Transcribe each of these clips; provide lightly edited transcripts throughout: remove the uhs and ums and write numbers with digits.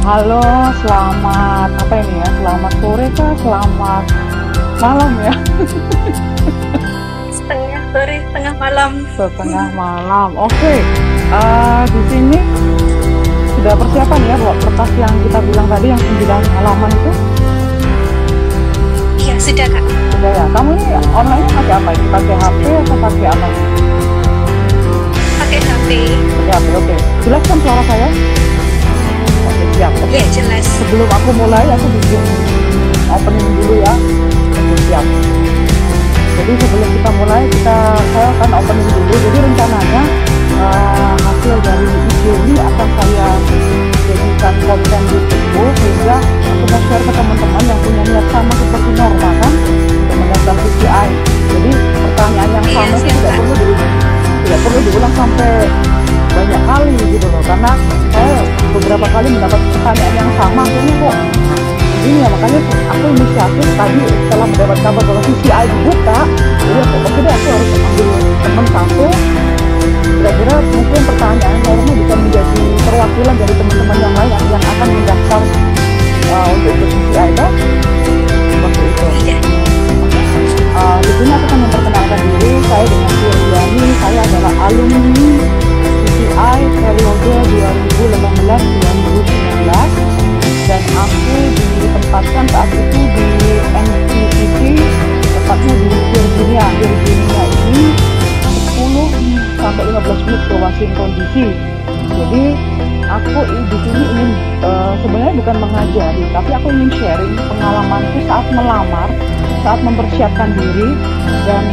Halo, selamat apa ini ya? Selamat sore kah? Selamat malam ya? Setengah sore, tengah malam. Setengah malam. Oke. Di sini sudah persiapan ya buat kertas yang kita bilang tadi yang 9 halaman itu? Iya, sudah Kak. Sudah ya. Kamu ini online pakai apa ini? Pakai HP atau pakai apa? Pakai HP. Pakai HP. Oke. Jelas kan suara saya? Oke, siap. Oke. Iya, jelas. Sebelum aku mulai, aku bikin opening dulu ya. Oke, siap. Jadi sebelum kita mulai, saya akan opening dulu. Jadi rencananya hasil dari video ini akan saya jadikan konten YouTube sehingga aku mau share ke teman-teman yang punya niat sama seperti Norma kan untuk mendaftar CCI. Jadi pertanyaan yang Iya, sama itu siap, Kak. tidak perlu diulang sampai banyak kali gitu loh, karena saya beberapa kali mendapat pertanyaan yang sama akhirnya kok begini ya, makanya aku inisiatif tadi setelah mendapat kabar bahwa CCI dibuka, jadi oke deh aku harus ambil teman satu, kira-kira mungkin pertanyaan Norma bisa menjadi perwakilan dari teman-teman yang lain yang akan mendaftar untuk ikut CCI kan? Seperti itu. Iya. Di sini aku akan memperkenalkan diri, saya dengan Firdiani, saya adalah alumni CCI periode 2018-2019 dan aku ditempatkan saat itu di NCTC, tepatnya di Virginia. Virginia ini 10 sampai 15 menit ke Washington DC. Jadi aku di sini ingin sebenarnya bukan mengajari, tapi aku ingin sharing pengalamanku saat melamar, saat mempersiapkan diri, dan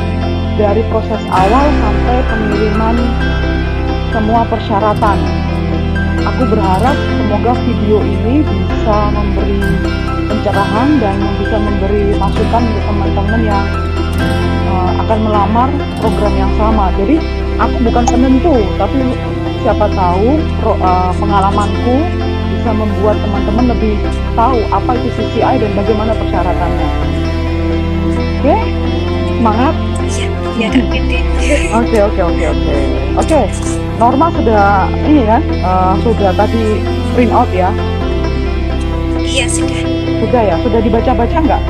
dari proses awal sampai pengiriman semua persyaratan. Aku berharap semoga video ini bisa memberi pencerahan dan bisa memberi masukan untuk teman-teman yang akan melamar program yang sama. Jadi aku bukan penentu, tapi siapa tahu pengalamanku bisa membuat teman-teman lebih tahu apa itu CCI dan bagaimana persyaratannya. Oke, semangat. Iya, Kak Titi. Oke. Norma sudah ini kan, sudah tadi print out ya? Iya, sudah. Sudah ya? Sudah dibaca-baca nggak?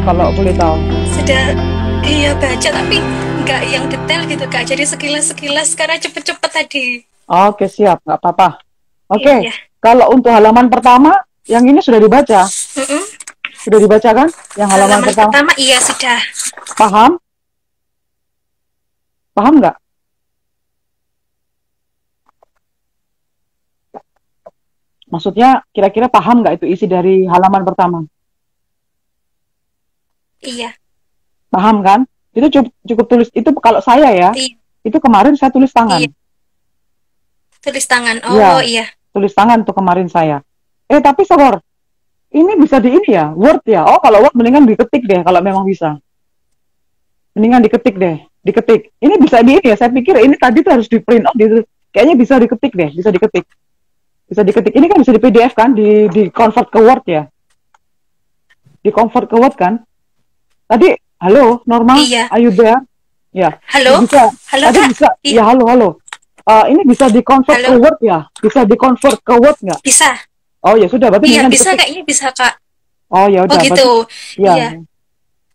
Kalau boleh tahu. Sudah, iya baca, tapi nggak yang detail gitu Kak. Jadi sekilas-sekilas karena cepet-cepet tadi. Oke, siap, nggak apa-apa. Oke, Iya. kalau untuk halaman pertama, yang ini sudah dibaca? Mm-mm. Sudah dibaca kan? Yang halaman pertama? Iya sudah. Paham? Paham nggak? Maksudnya kira-kira paham nggak itu isi dari halaman pertama? Iya. Paham kan? Itu cukup tulis, itu kalau saya ya, Iya. itu kemarin saya tulis tangan. Iya. Tulis tangan. Iya. Oh iya. Tulis tangan tuh kemarin saya. Tapi sabar, ini bisa di ini ya, Word ya. Oh, kalau Word mendingan diketik deh, kalau memang bisa. Mendingan diketik deh, diketik. Ini bisa di ini ya, saya pikir ini tadi tuh harus di print out, kayaknya bisa diketik deh, bisa diketik. Bisa diketik, ini kan bisa di PDF kan, di convert ke Word ya. Di convert ke Word kan. Tadi, halo, Norma, Iya. are you there? Ya, Halo? bisa. Halo, Tadi Kak? bisa, Iya. ya halo. Ini bisa di convert ke Halo? Word ya? Bisa di convert ke Word nggak? Bisa. Oh ya sudah, berarti Iya, mendingan bisa diketik. kayaknya bisa Kak. Oh ya Oh udah, gitu. ya Iya.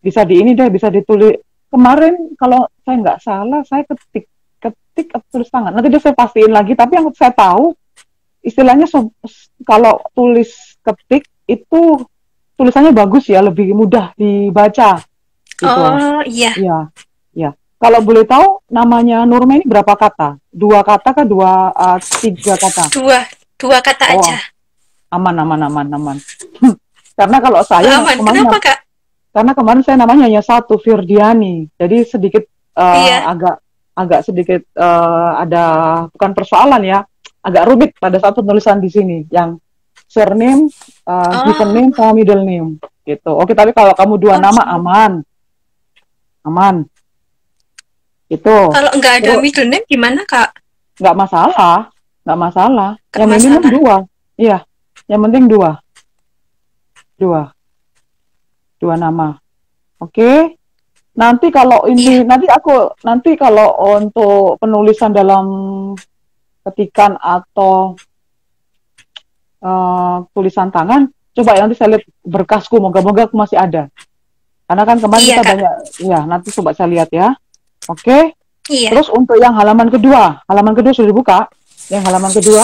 bisa di ini deh, bisa ditulis. Kemarin kalau saya nggak salah, saya ketik atau tulis tangan. Nanti deh saya pastiin lagi. Tapi yang saya tahu, istilahnya kalau tulis ketik itu tulisannya bagus ya, lebih mudah dibaca. Gitu. Oh iya. Ya. Kalau boleh tahu, namanya Norma ini berapa kata? 2 kata kah? 3 kata? Dua kata Oh, aja. aman. Karena kalau saya Aman. kemarin Kenapa Kak? karena kemarin saya namanya hanya satu, Firdiani. Jadi sedikit Iya. agak sedikit ada bukan persoalan ya, agak rumit pada saat penulisan di sini yang surname, given name sama middle name gitu. Oke, tapi kalau kamu 2 nama aman. Itu. Kalau nggak ada middle name gimana Kak? Nggak masalah. Nggak Yang minimum masalah. 2. Iya, yang penting 2. 2 nama. Oke. Nanti kalau ini, nanti kalau untuk penulisan dalam ketikan atau tulisan tangan. Coba ya nanti saya lihat berkasku, moga-moga aku masih ada. Karena kan kemarin Iya, kita Kak. banyak, ya nanti coba saya lihat ya. Oke. Iya. Terus untuk yang halaman kedua sudah dibuka. Yang halaman kedua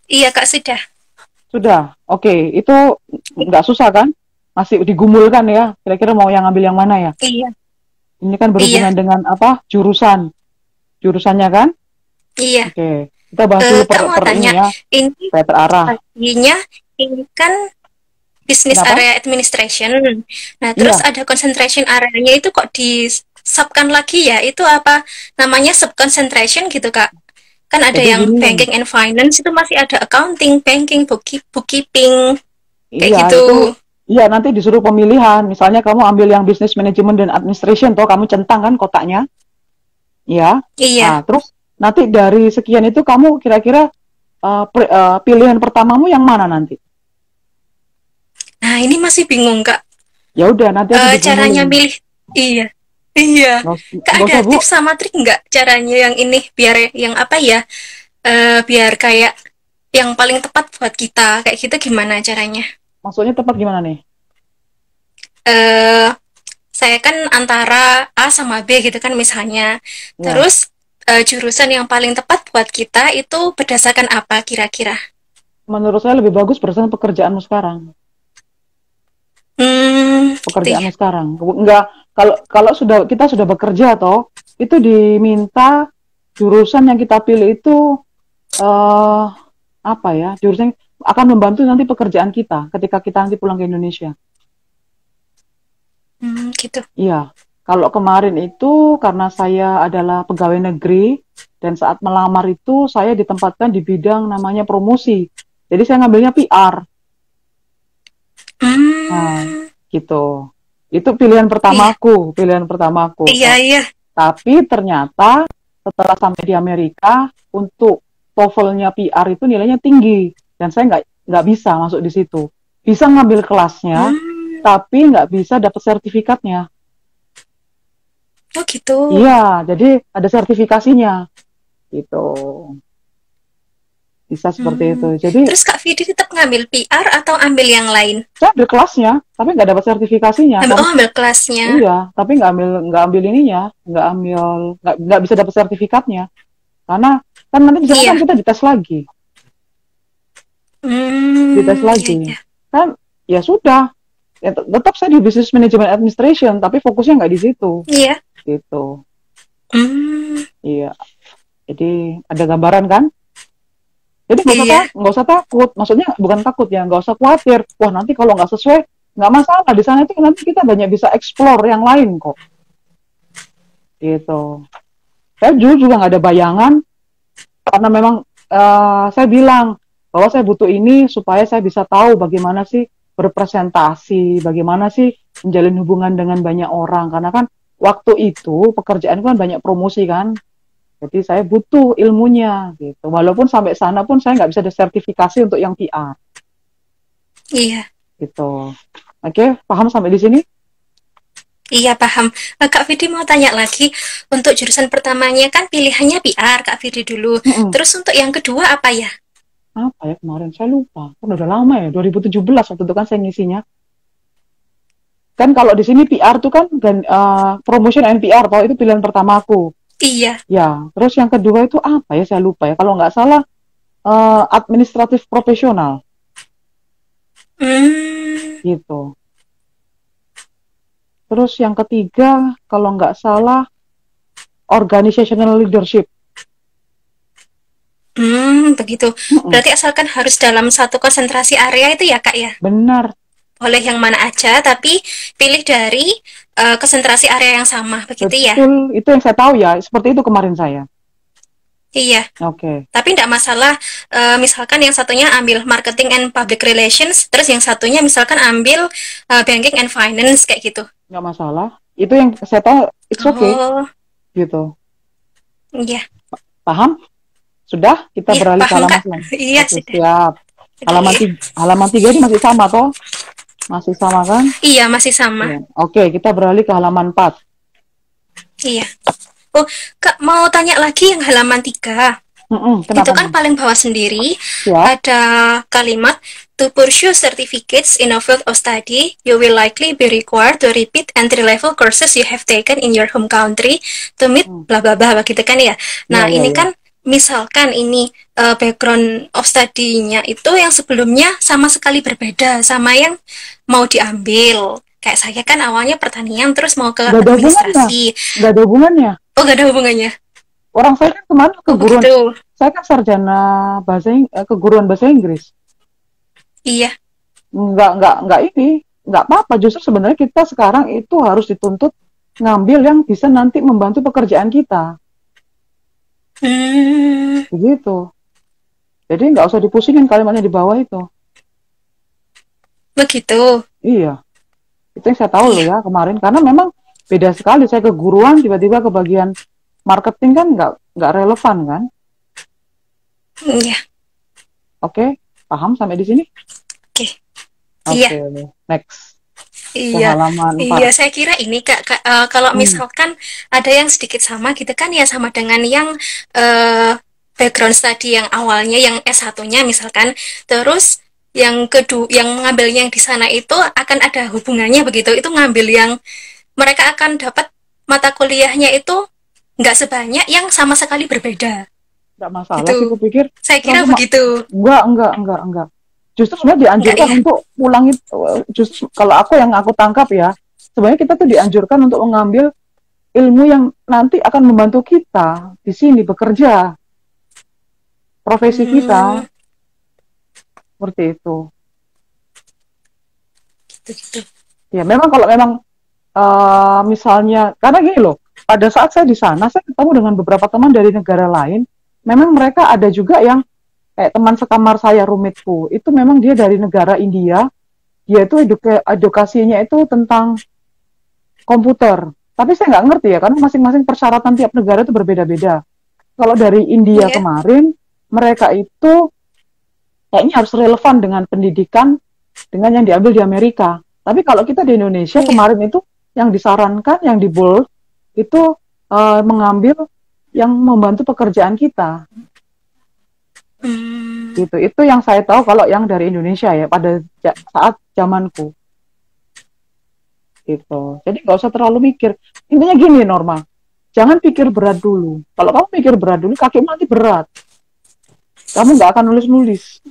Iya, Kak, sudah. sudah. Oke, itu nggak susah kan? Masih digumulkan ya. Kira-kira mau yang ambil yang mana ya? Iya. Ini kan Iya. berhubungan dengan apa? Jurusannya kan? Iya. Oke, kita bahas dulu Kak mau per tanya, ini ya, ini supaya terarah. baginya ini kan business Kenapa? area administration. Nah, terus Iya, ada concentration area-nya itu kok di subkan lagi ya? Itu apa namanya sub concentration gitu, Kak? Kan ada jadi yang gini. banking and finance itu masih ada accounting, banking, bookkeeping kayak Iya, itu gitu. iya nanti disuruh pemilihan. Misalnya kamu ambil yang business management dan administration, toh kamu centang kan kotaknya, ya. Iya. Nah, terus nanti dari sekian itu kamu kira-kira pilihan pertamamu yang mana nanti? Nah, ini masih bingung, Kak. Ya udah, nanti aku Caranya digumulin. milih. Iya. Iya. Kak Nggak ada usah Bu. tips sama trik nggak caranya yang ini biar yang apa ya? Biar kayak yang paling tepat buat kita kayak gitu gimana caranya? Maksudnya tepat gimana nih? eh saya kan antara A sama B gitu kan misalnya. Ya, Terus jurusan yang paling tepat buat kita itu berdasarkan apa kira-kira? menurut saya lebih bagus berdasarkan pekerjaanmu sekarang. Gitu ya. Pekerjaanmu sekarang. Enggak, kalau kalau kita sudah bekerja toh, itu diminta jurusan yang kita pilih itu eh apa ya? Jurusan yang akan membantu nanti pekerjaan kita ketika kita nanti pulang ke Indonesia. Gitu. Iya. Kalau kemarin itu karena saya adalah pegawai negeri dan saat melamar itu saya ditempatkan di bidang namanya promosi. Jadi saya ngambilnya PR. Nah, Hmm, gitu. Itu pilihan iya, pertamaku, pilihan pertamaku. iya, iya. Tapi ternyata setelah sampai di Amerika untuk TOEFL-nya PR itu nilainya tinggi dan saya nggak bisa masuk di situ. Bisa ngambil kelasnya, Hmm, tapi nggak bisa dapat sertifikatnya. oh gitu. Iya, jadi ada sertifikasinya gitu. Bisa seperti itu. Jadi Terus Kak Vidi tetap ngambil PR atau ambil yang lain? saya ambil kelasnya, tapi nggak dapat sertifikasinya. Ambil kelasnya. Iya, tapi nggak ambil ininya, nggak bisa dapat sertifikatnya. Karena kan nanti di sana kan Iya. kita dites lagi, dites Iya, lagi. iya. Kan ya sudah, ya, tetap saya di business management administration, tapi fokusnya nggak di situ, Iya. gitu. Hmm, Iya, jadi ada gambaran kan? Jadi iya. nggak usah takut, maksudnya bukan takut ya, nggak usah khawatir. Wah nanti kalau nggak sesuai, nggak masalah di sana itu nanti kita banyak bisa explore yang lain kok, gitu. Saya dulu juga nggak ada bayangan karena memang saya bilang bahwa saya butuh ini supaya saya bisa tahu bagaimana sih berpresentasi, bagaimana sih menjalin hubungan dengan banyak orang. Karena kan waktu itu pekerjaan kan banyak promosi kan, jadi saya butuh ilmunya gitu. Walaupun sampai sana pun saya nggak bisa ada sertifikasi untuk yang PR Iya. gitu. Oke, paham sampai di sini? Iya, paham. Kak Vidi mau tanya lagi, untuk jurusan pertamanya kan pilihannya PR, Kak Vidi dulu. Mm-mm. Terus untuk yang kedua apa ya? Apa ya kemarin? Saya lupa. Kan udah lama ya, 2017 waktu itu kan saya ngisinya. Kan kalau di sini PR tuh kan promotion and PR, toh itu pilihan pertama aku. Iya. Ya, terus yang kedua itu apa ya? Saya lupa ya. Kalau nggak salah administratif profesional Hmm, gitu. Terus yang ketiga kalau nggak salah organizational leadership. begitu. Mm-mm, Berarti asalkan harus dalam satu konsentrasi area itu ya, Kak ya? benar, Boleh yang mana aja, tapi pilih dari konsentrasi area yang sama, begitu ya? betul. Itu yang saya tahu ya. Seperti itu kemarin saya. Iya. Oke, Tapi tidak masalah, misalkan yang satunya ambil marketing and public relations, terus yang satunya misalkan ambil banking and finance kayak gitu. nggak masalah. Itu yang saya tahu. It's okay Oh, gitu. iya, Paham? Sudah? Kita iya beralih ke paham halaman Kak. selanjutnya. Iya Oke, sudah. siap. Oke. Halaman tiga ini masih sama toh? Masih sama kan? Iya masih sama. Ya. Oke, kita beralih ke halaman 4. Iya. Oh, Kak, mau tanya lagi yang halaman 3. Itu Kenapa kan nih? paling bawah sendiri Ya. ada kalimat to pursue certificates in a field of study, you will likely be required to repeat entry-level courses you have taken in your home country to meet Hmm. bla bla bla gitu kan ya. Ya, Nah, ya, ini ya. kan misalkan ini background of study-nya itu yang sebelumnya sama sekali berbeda sama yang mau diambil. Kayak saya kan awalnya pertanian terus mau ke Nggak ada hubungannya. administrasi. Nggak ada hubungannya. Oh, gak ada hubungannya. Orang saya kan kemarin Oh, keguruan, begitu. saya kan sarjana keguruan bahasa Inggris. Iya. Nggak ini, nggak apa-apa. Justru sebenarnya kita sekarang itu harus dituntut ngambil yang bisa nanti membantu pekerjaan kita. Hmm, Begitu. Jadi nggak usah dipusingin kalimatnya di bawah itu. begitu. Iya, itu yang saya tahu loh Iya. ya kemarin. Karena memang beda sekali. Saya keguruan tiba-tiba ke bagian marketing kan nggak relevan kan. Iya. Oke, paham sampai di sini? Oke. Iya. Oke, next. Ke Iya, halaman 4. iya, saya kira ini Kak, kalau Hmm. misalkan ada yang sedikit sama gitu kan ya sama dengan yang eh, background study yang awalnya yang S1-nya misalkan, terus yang kedua yang mengambilnya yang di sana itu akan ada hubungannya begitu. Itu ngambil yang mereka akan dapat mata kuliahnya itu nggak sebanyak yang sama sekali berbeda. Nggak masalah sih, Gitu. kupikir. Saya Terus kira begitu. enggak. Justru sebenarnya Enggak dianjurkan ya? untuk pulang itu, justru kalau aku tangkap ya, sebenarnya kita tuh dianjurkan untuk mengambil ilmu yang nanti akan membantu kita di sini bekerja, profesi Hmm, kita, seperti itu. gitu-gitu. Ya, memang kalau memang misalnya, karena gini loh, pada saat saya di sana, saya ketemu dengan beberapa teman dari negara lain, memang mereka ada juga yang kayak teman sekamar saya, roommateku, itu memang dia dari negara India, dia itu edukasinya itu tentang komputer. Tapi saya nggak ngerti ya, karena masing-masing persyaratan tiap negara itu berbeda-beda. Kalau dari India Iya. kemarin, mereka itu kayaknya harus relevan dengan pendidikan dengan yang diambil di Amerika. Tapi kalau kita di Indonesia Iya. kemarin itu yang disarankan, yang di bold, itu mengambil yang membantu pekerjaan kita. Hmm. Gitu. Itu yang saya tahu kalau yang dari Indonesia ya, pada saat zamanku. Gitu. Jadi nggak usah terlalu mikir. Intinya gini, Norma. Jangan pikir berat dulu. Kalau kamu pikir berat dulu, kakimu nanti berat. Kamu nggak akan nulis-nulis.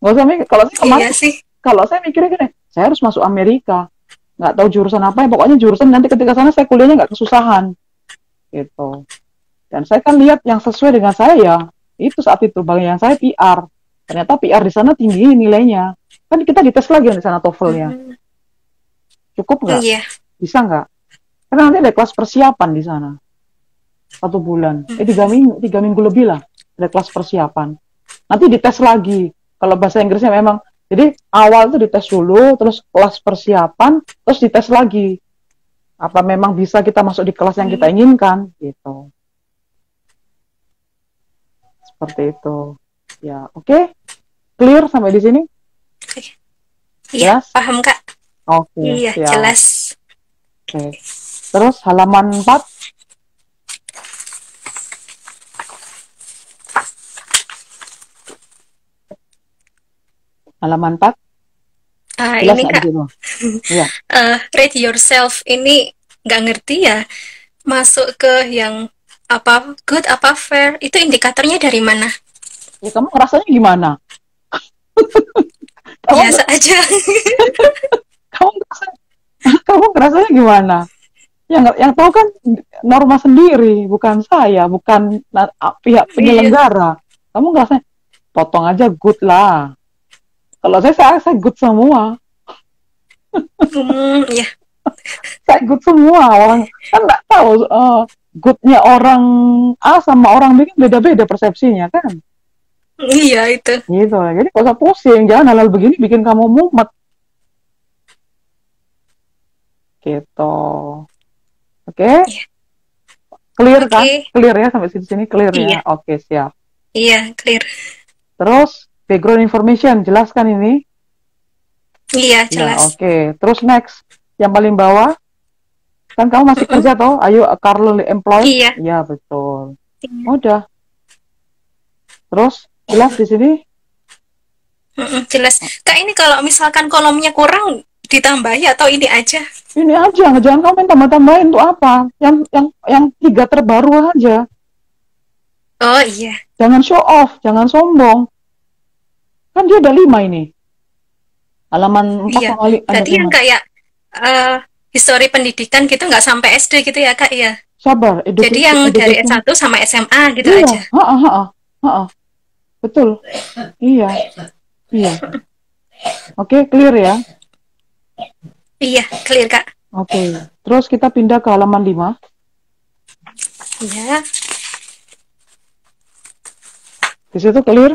Nggak usah mikir. Kalau saya kemarin, Iya sih. kalau saya mikirnya gini, saya harus masuk Amerika. Nggak tahu jurusan apa ya, pokoknya jurusan nanti ketika sana saya kuliahnya nggak kesusahan. Gitu. Dan saya kan lihat yang sesuai dengan saya ya, itu saat itu. Bagian saya PR. Ternyata PR di sana tinggi nilainya. Kan kita dites lagi di sana TOEFL-nya. Hmm. Cukup nggak? Iya. Bisa nggak? Karena nanti ada kelas persiapan di sana. 1 bulan. Tiga minggu lebih lah. Ada kelas persiapan. Nanti dites lagi. Kalau bahasa Inggrisnya memang, jadi awal itu dites dulu, terus kelas persiapan, terus dites lagi. Apa memang bisa kita masuk di kelas yang kita Hmm. inginkan? Gitu. Seperti itu. Ya, oke. Okay. Clear sampai di sini? Iya, Jelas? paham Kak. Oke, okay, Iya, siap. jelas. Oke. Okay. Terus halaman 4. Halaman 4. Jelas Ini nggak di Kak, situ? Iya. rate yourself ini nggak ngerti ya. Masuk ke yang apa good apa fair itu indikatornya dari mana? Ya, kamu ngerasanya gimana? Kamu Biasa aja. kamu ngerasanya, kamu ngerasanya gimana? Yang tahu kan Norma sendiri, bukan saya, bukan pihak Iya. penyelenggara. Kamu ngerasanya potong aja good lah. Kalau saya good semua. Iya. Saya good semua. Orang kan nggak tahu goodnya orang A sama orang B kan beda-beda persepsinya kan. Iya itu. Gitu. Jadi gak usah pusing. Jangan hal-hal begini bikin kamu mumet. Gitu. Oke? Okay? Iya. Clear kan? Oke. Clear ya sampai sini clear ya. Iya. Oke, siap. Iya, clear. Terus background information, jelaskan ini. Iya, Ya, jelas. oke. Terus next, yang paling bawah, Kan kamu masih Mm-mm. kerja toh? Ayo, currently employed? Iya. Iya, betul. Iya. Udah. Terus jelas di sini? Mm-mm, jelas. Kak, ini kalau misalkan kolomnya kurang ditambahi atau ini aja? Ini aja, jangan kamu main tambah-tambahin untuk apa? Yang tiga terbaru aja. Oh iya. Jangan show off, jangan sombong. Kan dia ada 5 ini. Halaman 4 Iya. sama ada Berarti yang 5. kayak eh histori pendidikan gitu nggak sampai SD gitu ya, Kak, ya? Sabar, Jadi yang dari education. S1 sama SMA gitu Iya, aja. betul. Iya, iya. Oke, clear ya. Iya, clear, Kak. Oke. Terus kita pindah ke halaman 5. Iya. Di situ clear.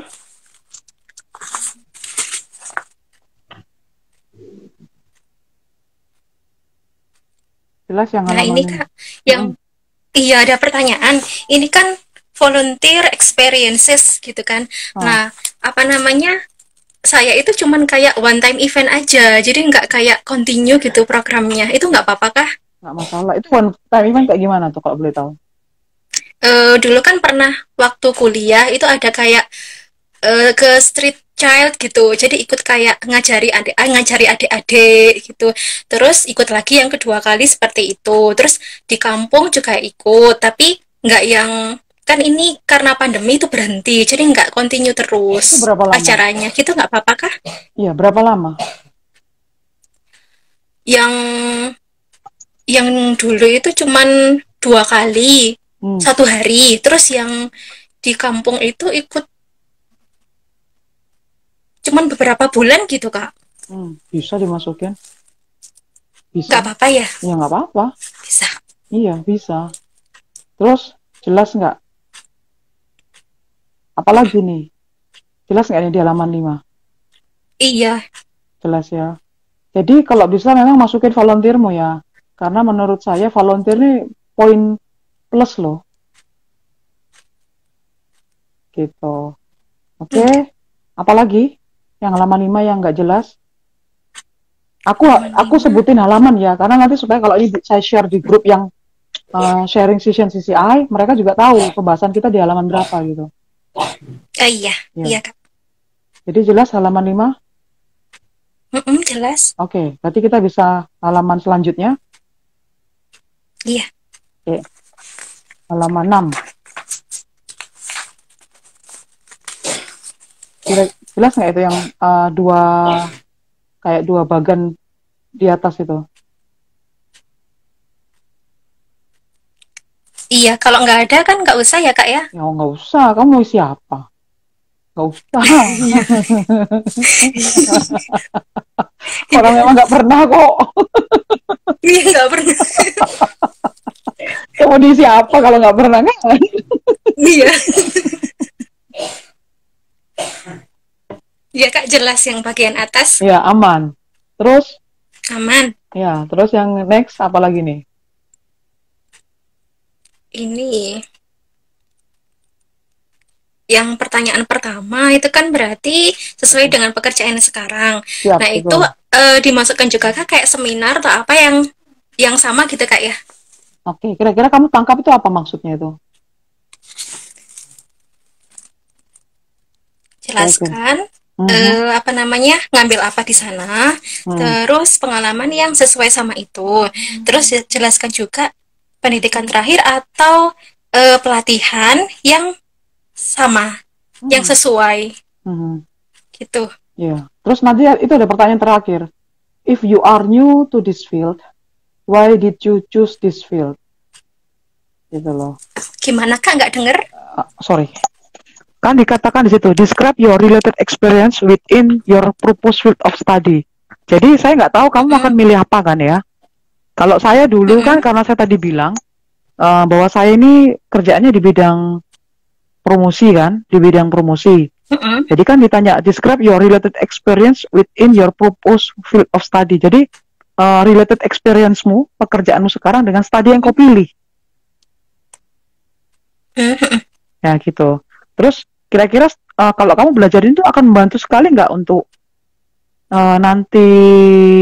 Jelas yang Nah, halaman ini 5. Kak, yang iya ada pertanyaan. Ini kan volunteer experiences gitu kan. Ah, Nah, apa namanya? Saya itu cuman kayak one time event aja, jadi nggak kayak continue gitu programnya. Itu nggak apa-apa kah? nggak masalah. Itu one time event kayak gimana tuh kalau boleh tahu? Dulu kan pernah waktu kuliah itu ada kayak ke street child gitu. Jadi ikut kayak ngajari adik-adik gitu. Terus ikut lagi yang kedua kali seperti itu. Terus di kampung juga ikut, tapi nggak yang kan ini karena pandemi itu berhenti, jadi nggak continue Itu terus berapa lama? acaranya. Gitu nggak apa-apa kah? Iya, berapa lama? Yang yang dulu itu cuman 2 kali Hmm, 1 hari. Terus yang di kampung itu ikut cuman beberapa bulan gitu kak. bisa dimasukin? Nggak Bisa? apa-apa ya, Ya nggak apa-apa. bisa. Iya, bisa. Terus jelas nggak? Apalagi nih? Jelas nggak nih di halaman 5? Iya. Jelas ya. Jadi kalau bisa memang masukin volunteermu ya. Karena menurut saya volunteer ini poin plus loh. Gitu. Oke. Apalagi? Yang halaman 5 yang nggak jelas? Aku sebutin halaman ya. Karena nanti supaya kalau ini saya share di grup yang sharing session CCI, mereka juga tahu pembahasan kita di halaman berapa gitu. Iya, Ya. iya kak. Jadi jelas halaman 5? Jelas. Oke, berarti kita bisa halaman selanjutnya. Iya. Oke. Halaman 6. Jelas nggak itu yang kayak dua bagan di atas itu? Iya, kalau nggak ada kan nggak usah ya kak ya. Ya nggak usah, kamu mau siapa? Nggak usah. Orang memang nggak pernah kok. Iya, nggak pernah. Kamu di siapa kalau nggak pernah kan? Iya. Iya kak, jelas yang bagian atas Ya aman. Terus, aman. ya terus yang next apa lagi nih? Ini yang pertanyaan pertama itu kan berarti sesuai dengan pekerjaan sekarang. Siap, Nah, itu betul. dimasukkan juga kak kayak seminar atau apa yang sama gitu kak ya? Oke, kira-kira kamu tangkap itu apa maksudnya itu? Kira-kira. Jelaskan Mhm, apa namanya ngambil apa di sana, hmm. terus pengalaman yang sesuai sama itu, terus jelaskan juga pendidikan terakhir atau pelatihan yang sama, yang Hmm. sesuai Mhm. gitu. Ya. Terus nanti itu ada pertanyaan terakhir. If you are new to this field, why did you choose this field? Gitu loh. Gimana kak nggak denger? Sorry. Kan dikatakan di situ, describe your related experience within your proposed field of study. Jadi saya nggak tahu kamu akan milih apa kan ya. Kalau saya dulu kan karena saya tadi bilang bahwa saya ini kerjaannya di bidang promosi kan, di bidang promosi. Jadi kan ditanya describe your related experience within your proposed field of study. Jadi related experience-mu, pekerjaanmu sekarang dengan studi yang kau pilih. Ya gitu. Terus kira-kira kalau kamu belajar itu akan membantu sekali nggak untuk nanti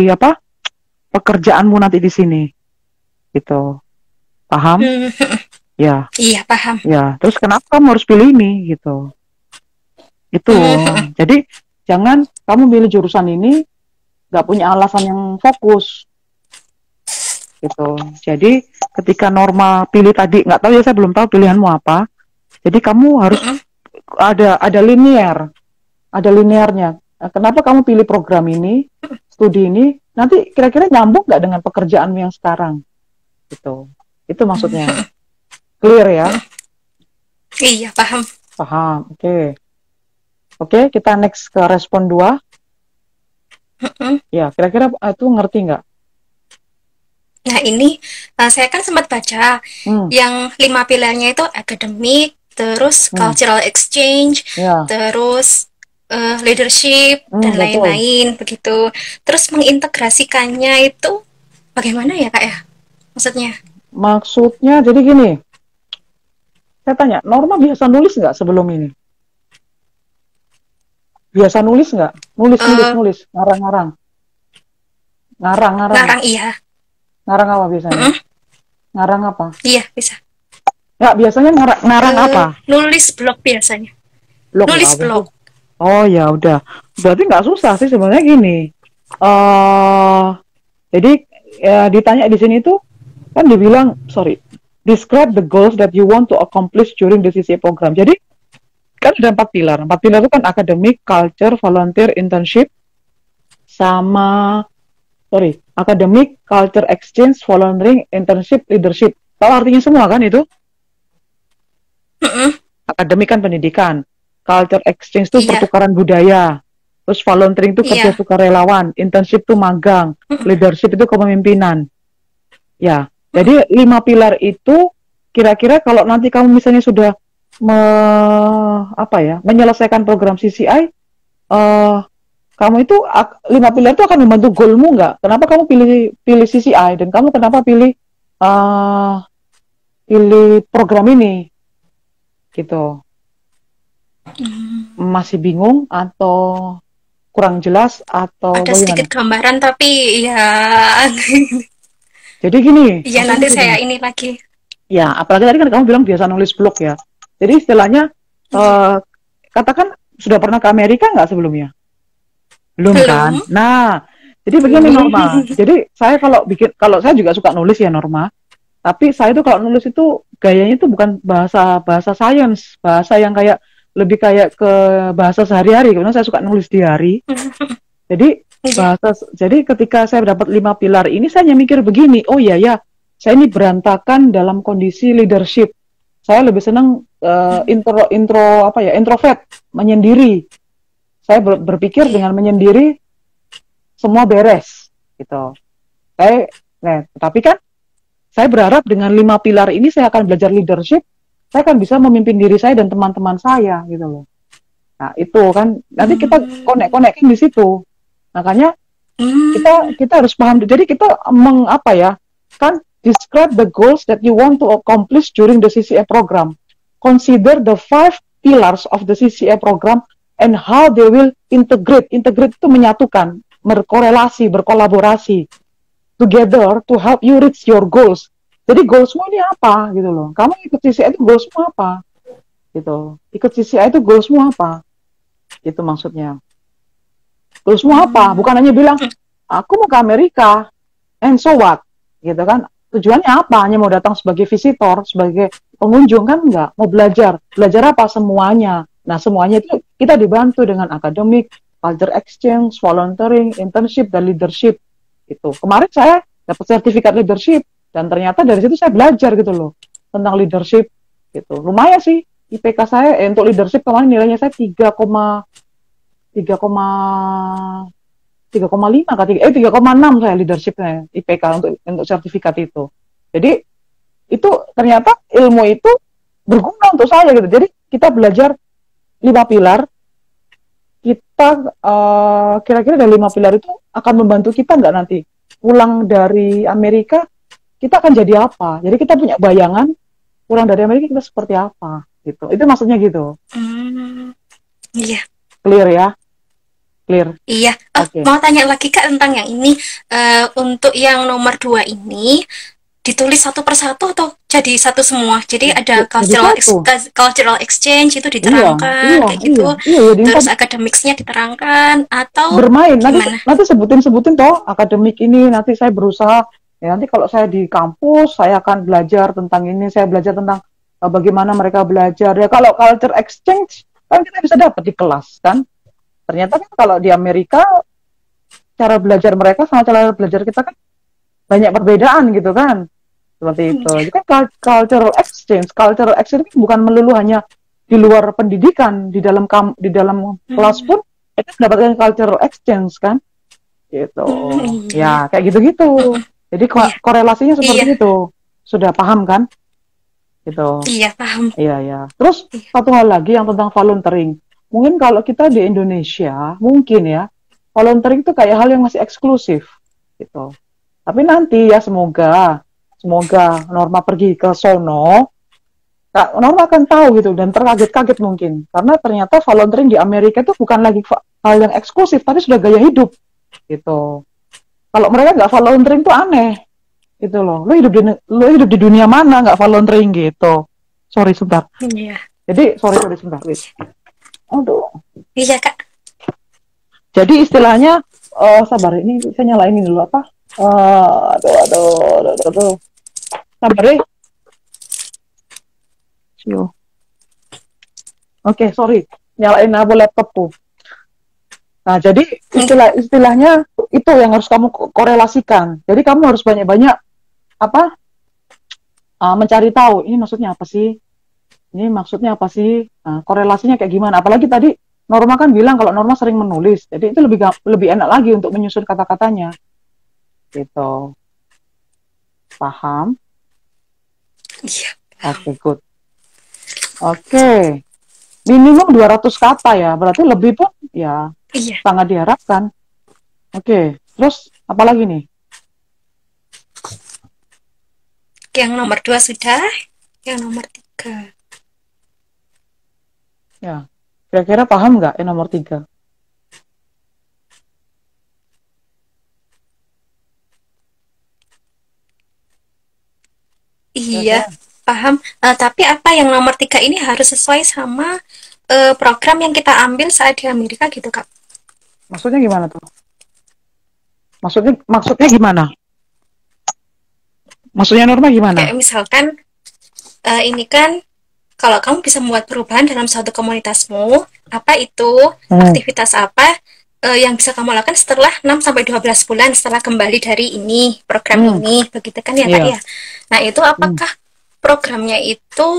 apa pekerjaanmu nanti di sini? gitu. Paham? Hmm, Ya, iya paham. ya. Terus kenapa kamu harus pilih ini gitu? Itu. Hmm, Jadi jangan kamu pilih jurusan ini nggak punya alasan yang fokus gitu. Jadi ketika Norma pilih tadi, nggak tahu ya, saya belum tahu pilihanmu apa. Jadi kamu harus ada ada linearnya. Nah, kenapa kamu pilih program ini, studi ini? Nanti kira-kira nyambung nggak dengan pekerjaanmu yang sekarang? Gitu. Itu maksudnya. Clear ya? iya paham. Paham. Oke. Oke, kita next ke respon 2. Ya, kira-kira itu ngerti nggak? Nah, ini saya kan sempat baca Hmm, yang 5 pilarnya itu akademik, terus hmm, cultural exchange, ya, terus leadership dan betul. lain-lain begitu. Terus mengintegrasikannya itu bagaimana ya, Kak ya? Maksudnya? Maksudnya jadi gini, saya tanya, Norma biasa nulis nggak sebelum ini? Biasa nulis nggak? eh Nulis, ngarang-ngarang. Ngarang. Ngarang iya. Ngarang apa biasanya? Mm-mm, Ngarang apa? iya, bisa. Ya, biasanya ngarang apa? Nulis blog biasanya. Blog ya, Nulis apa sih? blog. Oh ya udah. Berarti nggak susah sih sebenarnya gini. eh jadi ya, ditanya di sini tuh kan dibilang, sorry, describe the goals that you want to accomplish during the CCA program. Jadi kan ada 4 pilar. 4 pilar itu kan academic, culture, volunteer, internship, sama academic, culture exchange, volunteering, internship, leadership. Tahu artinya semua kan itu? Mm-mm, Akademik kan pendidikan, culture exchange itu iya, pertukaran budaya, terus volunteering itu kerja iya. sukarelawan, internship itu magang, Mm-mm, leadership itu kepemimpinan. Ya, mm-mm, jadi 5 pilar itu kira-kira kalau nanti kamu misalnya sudah menyelesaikan program CCI, kamu itu 5 pilar itu akan membantu goalmu nggak? Kenapa kamu pilih pilih CCI dan kamu kenapa uh, pilih program ini gitu? mm. Masih bingung atau kurang jelas atau Ada bagaimana? sedikit gambaran tapi ya Jadi gini, ya maksudnya nanti gini. saya ini lagi. Ya, apalagi tadi kan kamu bilang biasa nulis blog ya. Jadi istilahnya, Iya. eh, katakan sudah pernah ke Amerika nggak sebelumnya? Belum kan? Belum. Nah, jadi begini Belum. Norma. Jadi saya kalau saya juga suka nulis ya Norma. Tapi saya itu kalau nulis itu gayanya itu bukan bahasa bahasa sains, bahasa yang kayak lebih kayak ke bahasa sehari-hari. Karena saya suka nulis diary. Jadi Iya. jadi ketika saya dapat 5 pilar ini, saya hanya mikir begini, oh iya ya, saya ini berantakan dalam kondisi leadership. Saya lebih senang introvert, menyendiri. Saya berpikir Iya. dengan menyendiri semua beres, gitu. Tapi kan saya berharap dengan 5 pilar ini saya akan belajar leadership, saya akan bisa memimpin diri saya dan teman-teman saya, gitu loh. Nah itu kan nanti kita Hmm. konek-konekin di situ. Makanya kita Hmm. kita harus paham. Jadi kita kan describe the goals that you want to accomplish during the CCA program. Consider the 5 pillars of the CCA program and how they will integrate itu menyatukan, berkolaborasi together to help you reach your goals. Jadi goalsmu ini apa gitu loh. Kamu ikut CCA itu goalsmu apa gitu. Ikut CCA itu goalsmu apa gitu maksudnya. Goalsmu apa, bukan hanya bilang aku mau ke Amerika, and so what, gitu kan? Tujuannya apa? Hanya mau datang sebagai visitor, sebagai pengunjung kan enggak? Mau belajar, belajar apa semuanya? Nah semuanya itu kita dibantu dengan akademik, culture exchange, volunteering, internship dan leadership. Gitu. Kemarin saya dapat sertifikat leadership dan ternyata dari situ saya belajar gitu loh tentang leadership. Gitu. Lumayan sih IPK saya untuk leadership kemarin nilainya saya 3,5 3,6 saya leadershipnya IPK untuk sertifikat itu. Jadi itu ternyata ilmu itu berguna untuk saya gitu. Jadi kita belajar 5 pilar, kita kira-kira dari 5 pilar itu akan membantu kita nggak nanti pulang dari Amerika kita akan jadi apa? Jadi kita punya bayangan pulang dari Amerika kita seperti apa gitu. Itu maksudnya gitu. Hmm. Iya. Clear ya? Clear. Iya. Oke. Mau tanya lagi Kak tentang yang ini. Untuk yang nomor 2 ini, ditulis satu persatu atau jadi satu semua? Jadi ada Jadi satu. cultural exchange itu Iya, diterangkan iya, kayak iya, gitu. iya, jadi Terus akademiksnya diterangkan atau bermain. Nanti gimana? nanti sebutin toh akademik ini. Nanti saya berusaha. Ya, nanti kalau saya di kampus, saya akan belajar tentang ini. Saya belajar tentang bagaimana mereka belajar. Ya kalau culture exchange kan kita bisa dapat di kelas kan. Ternyata kan kalau di Amerika cara belajar mereka sama cara belajar kita kan banyak perbedaan gitu kan. Seperti itu. Jadi kan cultural exchange. Cultural exchange bukan melulu hanya di luar pendidikan, di dalam kelas Hmm, pun kita mendapatkan cultural exchange kan. Gitu. iya ya. Ya, kayak gitu-gitu. Jadi Iya, korelasinya iya, seperti itu. Sudah paham kan? Gitu. iya paham. Iya, ya. Terus Iya. satu hal lagi yang tentang volunteering. Mungkin kalau kita di Indonesia, mungkin ya, volunteering itu kayak hal yang masih eksklusif gitu. Tapi nanti ya semoga Norma pergi ke sono, Kak Norma akan tahu gitu dan terkaget-kaget mungkin karena ternyata volunteering di Amerika itu bukan lagi hal yang eksklusif tapi sudah gaya hidup gitu. Kalau mereka nggak volunteering tuh aneh gitu loh. Lu hidup di dunia mana nggak volunteering gitu. Sorry sebentar. Iya. Jadi sorry sebentar. Wait. Aduh. Iya, Kak. Jadi istilahnya sabar ini saya nyalain ini dulu apa? Aduh. Sabar deh. Yo. Oke, sorry. Nyalain apa laptopku. Nah, jadi istilahnya itu yang harus kamu korelasikan. Jadi kamu harus banyak-banyak apa? Mencari tahu ini maksudnya apa sih? Ini maksudnya apa sih? Nah, korelasinya kayak gimana? Apalagi tadi Norma kan bilang kalau Norma sering menulis. Jadi itu lebih enak lagi untuk menyusun kata-katanya. Gitu. Paham? Iya, paham. Oke, good. Oke. Minimum 200 kata ya. Berarti lebih pun ya Iya. sangat diharapkan. Oke. Terus apa lagi nih? Yang nomor 2 sudah, yang nomor 3. Ya. Kira-kira paham nggak yang nomor 3? Iya, Kira-kira. paham. Tapi apa yang nomor 3 ini harus sesuai sama program yang kita ambil saat di Amerika gitu, Kak. Maksudnya gimana tuh? Maksudnya gimana? Maksudnya Norma gimana? Kayak misalkan ini kan kalau kamu bisa membuat perubahan dalam suatu komunitasmu, apa itu Hmm. aktivitas apa yang bisa kamu lakukan setelah 6 sampai 12 bulan setelah kembali dari ini, program Hmm. ini, begitu kan ya, Kak Iya. ya. Nah, itu Hmm. apakah programnya itu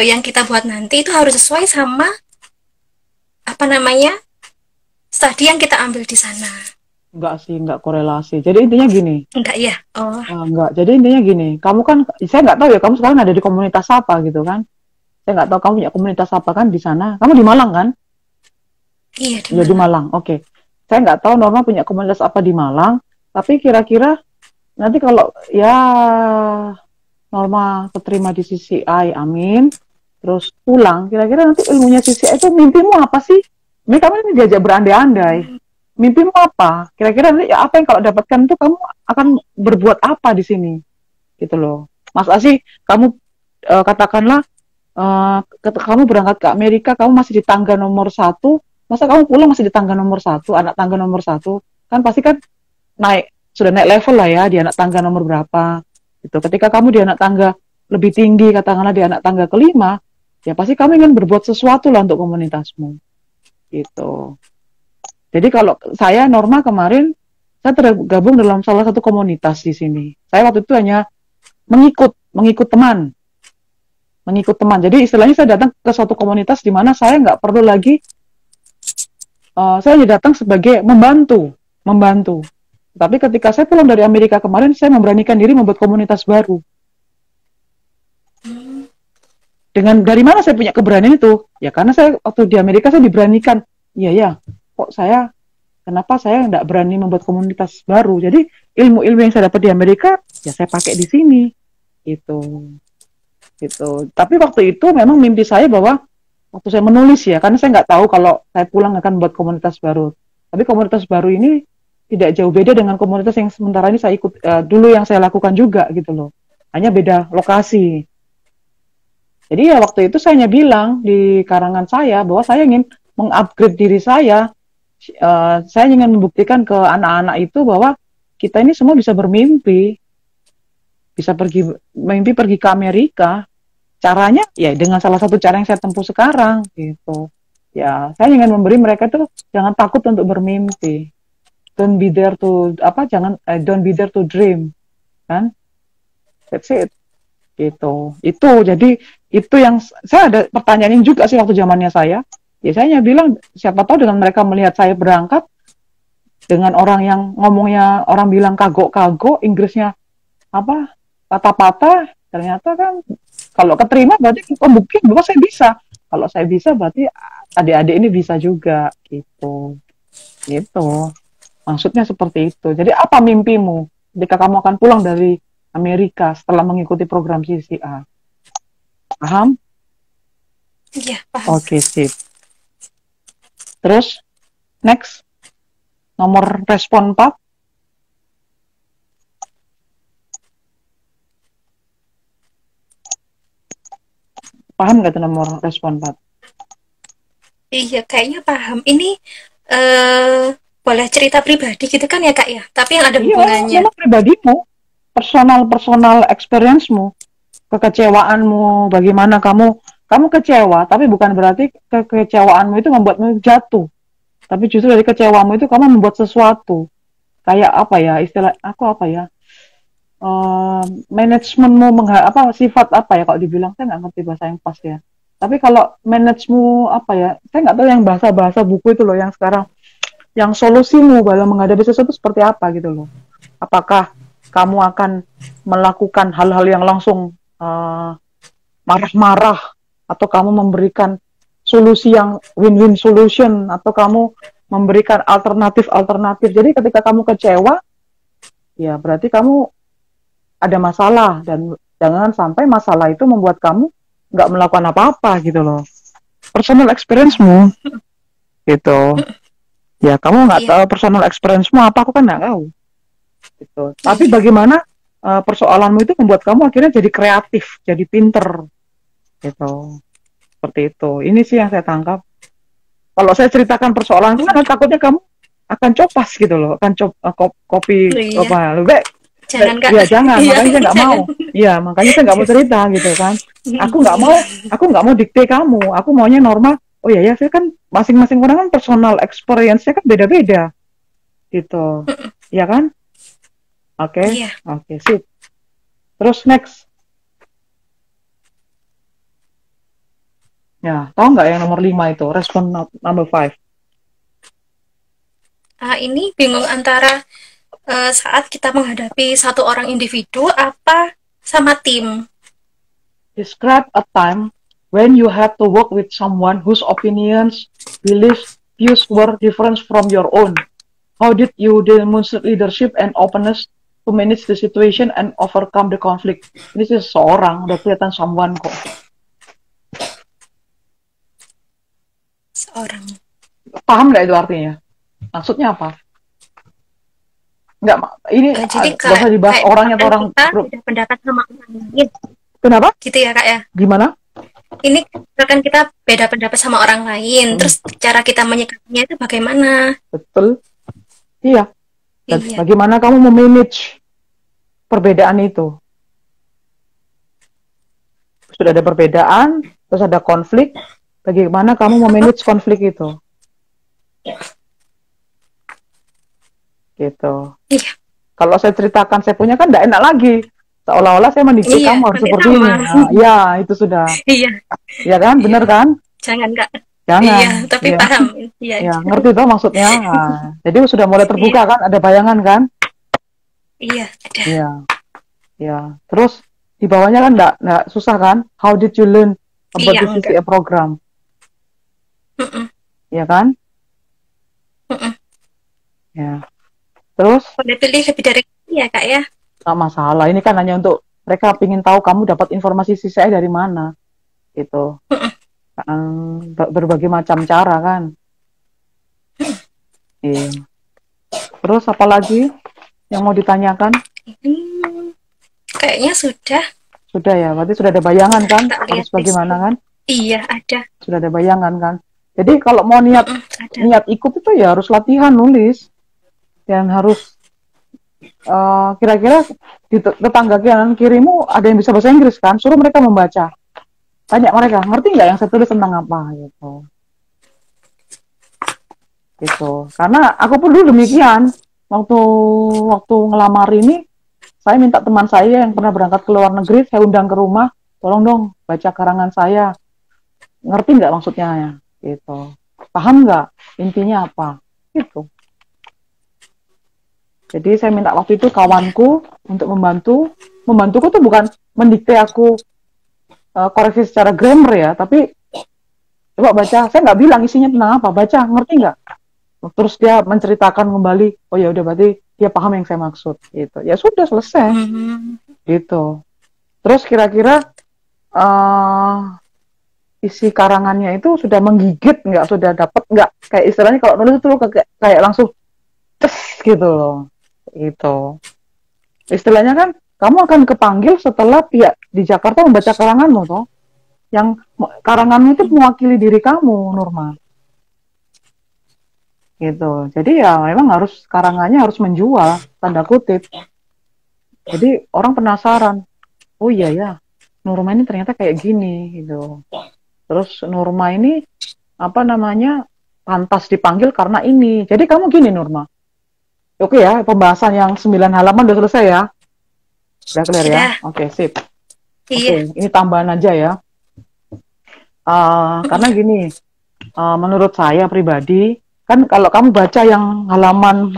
yang kita buat nanti itu harus sesuai sama apa namanya? Studi yang kita ambil di sana. Enggak sih, enggak korelasi. Jadi intinya gini. Enggak ya? Oh, Enggak. Jadi intinya gini. Kamu kan, saya nggak tahu ya. Kamu sekarang ada di komunitas apa gitu kan? Saya nggak tahu kamu punya komunitas apa kan di sana. Kamu di Malang kan? iya di Ya di Malang. Malang. Oke. Saya nggak tahu Norma punya komunitas apa di Malang. Tapi kira-kira nanti kalau ya Norma keterima di CCI, amin. Terus pulang, kira-kira nanti ilmunya CCI itu mimpimu apa sih? Ini kamu ini diajak berandai-andai. Mimpimu apa? Kira-kira nanti ya apa yang kalau dapatkan itu kamu akan berbuat apa di sini? Gitu loh. Mas Asi, kamu katakanlah kamu berangkat ke Amerika, kamu masih di tangga nomor 1, masa kamu pulang masih di tangga nomor 1, anak tangga nomor 1, kan pasti kan sudah naik level lah ya, di anak tangga nomor berapa, gitu. Ketika kamu di anak tangga lebih tinggi, katakanlah di anak tangga kelima, ya pasti kamu ingin berbuat sesuatu lah untuk komunitasmu, gitu. Jadi kalau saya Norma kemarin, saya tergabung dalam salah satu komunitas di sini. Saya waktu itu hanya mengikut teman. Jadi istilahnya saya datang ke suatu komunitas di mana saya nggak perlu lagi, saya hanya datang sebagai membantu. Tapi ketika saya pulang dari Amerika kemarin, saya memberanikan diri membuat komunitas baru. Dari mana saya punya keberanian itu? Ya karena saya waktu di Amerika saya diberanikan. Iya, kenapa saya nggak berani membuat komunitas baru? Jadi ilmu-ilmu yang saya dapat di Amerika, ya saya pakai di sini. Gitu. Tapi waktu itu memang mimpi saya bahwa waktu saya menulis ya, karena saya nggak tahu kalau saya pulang akan buat komunitas baru. Tapi komunitas baru ini tidak jauh beda dengan komunitas yang sementara ini saya ikut dulu yang saya lakukan juga gitu loh. Hanya beda lokasi. Jadi ya waktu itu saya hanya bilang di karangan saya bahwa saya ingin mengupgrade diri saya. Saya ingin membuktikan ke anak-anak itu bahwa kita ini semua bisa bermimpi, bisa pergi mimpi pergi ke Amerika. Caranya ya dengan salah satu cara yang saya tempuh sekarang gitu. Ya, saya ingin memberi mereka tuh jangan takut untuk bermimpi. Don't be there to don't be there to dream, kan? That's it. Gitu. Itu jadi itu yang saya ada pertanyaan juga sih waktu zamannya saya. Ya saya bilang siapa tahu dengan mereka melihat saya berangkat dengan orang yang ngomongnya orang bilang kagok-kagok, Inggrisnya apa patah-patah, ternyata kan kalau keterima berarti pembuktian bahwa saya bisa. Kalau saya bisa berarti adik-adik ini bisa juga gitu. Gitu. Maksudnya seperti itu. Jadi apa mimpimu ketika kamu akan pulang dari Amerika setelah mengikuti program CCA? Paham? Iya, paham. Oke, sip. Terus, next. Nomor respon 4. Paham nggak tuh nomor respon 4? Iya, kayaknya paham. Ini boleh cerita pribadi gitu kan ya, Kak ya? Tapi yang ada Iya, hubungannya. memang pribadimu, personal experience-mu, kekecewaanmu, bagaimana kamu kecewa, tapi bukan berarti kekecewaanmu itu membuatmu jatuh. Tapi justru dari kecewamu itu kamu membuat sesuatu. Kayak apa ya, istilah aku apa ya? Manajemenmu sifat apa ya kalau dibilang, saya nggak ngerti bahasa yang pas ya. Tapi kalau manajemenmu apa ya, saya nggak tahu yang bahasa-bahasa buku itu loh yang sekarang, yang solusimu dalam menghadapi sesuatu seperti apa gitu loh. Apakah kamu akan melakukan hal-hal yang langsung marah-marah, atau kamu memberikan solusi yang win-win solution, atau kamu memberikan alternatif. Jadi ketika kamu kecewa, ya berarti kamu ada masalah, dan jangan sampai masalah itu membuat kamu nggak melakukan apa-apa gitu loh. Personal experience-mu gitu. Ya kamu nggak tahu personal experience-mu apa, aku kan nggak tahu. Gitu. Tapi bagaimana persoalanmu itu membuat kamu akhirnya jadi kreatif, jadi pinter gitu. Seperti itu. Ini sih yang saya tangkap. Kalau saya ceritakan persoalan itu kan takutnya kamu akan copas gitu loh, akan kopi apa lebih. Jangan, Kak. Ya jangan, makanya saya nggak mau. Iya, makanya saya nggak mau cerita gitu kan. Aku nggak mau dikte kamu. Aku maunya normal. Oh ya, saya kan masing-masing orang kan personal experience-nya kan beda-beda. Gitu. Iya kan? Oke. Oke, sip. Terus next. Ya, tahu nggak yang nomor 5 itu? Respon number 5. Ini bingung antara saat kita menghadapi satu orang individu apa sama tim. Describe a time when you had to work with someone whose opinions, beliefs, views were different from your own. How did you demonstrate leadership and openness to manage the situation and overcome the conflict? Ini sih seorang, udah kelihatan someone kok. Seorang. Paham nggak itu artinya? Maksudnya apa? Nggak, ini jadi nggak usah dibahas orangnya atau orang grup. Pendapat sama orang lain. Kenapa? Gitu ya, Kak ya? Gimana? Ini kan kita beda pendapat sama orang lain, terus cara kita menyikapinya itu bagaimana? Betul. Iya. Bagaimana kamu memanage perbedaan itu? Sudah ada perbedaan, terus ada konflik, bagaimana kamu memanage konflik itu? Gitu. Iya. Kalau saya ceritakan saya punya kan tidak enak lagi. Seolah-olah saya mendidik kamu harus seperti ini. Nah, ya, itu sudah. Iya. Ya kan, benar kan? Jangan, Kak. Jangan. Iya, tapi ya. Paham. Iya. Ya, ngerti toh maksudnya. Nah, jadi sudah mulai terbuka kan, ada bayangan kan? Iya, ada. Iya. Ya. Terus di bawahnya kan enggak susah kan? How did you learn about the CCA program? Iya kan? Ya. Terus? Boleh pilih lebih dari ya, Kak ya? Nggak masalah, ini kan hanya untuk mereka ingin tahu kamu dapat informasi CCA dari mana, gitu. Berbagai macam cara kan. Iya. Terus apa lagi yang mau ditanyakan? Hmm, kayaknya sudah. Sudah ya, berarti sudah ada bayangan kan? Tak Harus lihat di bagaimana sini. kan? Iya, ada. Sudah ada bayangan kan? Jadi kalau mau niat Mm-mm, ada. niat ikut itu ya harus latihan nulis dan harus kira-kira di tetangga kanan kirimu ada yang bisa bahasa Inggris kan? Suruh mereka membaca. Tanya mereka, ngerti nggak yang saya tulis tentang apa gitu. Gitu. Karena aku pun dulu demikian. Waktu waktu ngelamar ini, saya minta teman saya yang pernah berangkat ke luar negeri, saya undang ke rumah, tolong dong baca karangan saya. Ngerti nggak maksudnya ya? Gitu. Paham nggak intinya apa? Gitu. Jadi saya minta waktu itu Iya. kawanku untuk membantu. Membantuku tuh bukan mendikte aku koreksi secara grammar ya, tapi coba baca. Saya nggak bilang isinya tentang apa, baca, ngerti nggak? Terus dia menceritakan kembali, oh ya udah berarti dia paham yang saya maksud. Gitu. Ya sudah selesai. Mhm. Gitu. Terus kira-kira uh, isi karangannya itu sudah menggigit nggak, sudah dapat nggak, kayak istilahnya kalau nulis itu kayak langsung ces gitu loh, gitu istilahnya kan. Kamu akan kepanggil setelah pihak di Jakarta membaca karanganmu toh, yang karanganmu itu mewakili diri kamu, Nurma, gitu. Jadi ya memang harus karangannya harus menjual tanda kutip, jadi orang penasaran, oh iya ya, Nurma ini ternyata kayak gini gitu. Terus Nurma ini apa namanya pantas dipanggil karena ini. Jadi kamu gini Nurma. Oke ya, pembahasan yang 9 halaman udah selesai ya. Udah clear ya? Sudah. Oke, sip. Iya. Oke, ini tambahan aja ya. Karena Mm-mm. gini, menurut saya pribadi, kan kalau kamu baca yang halaman,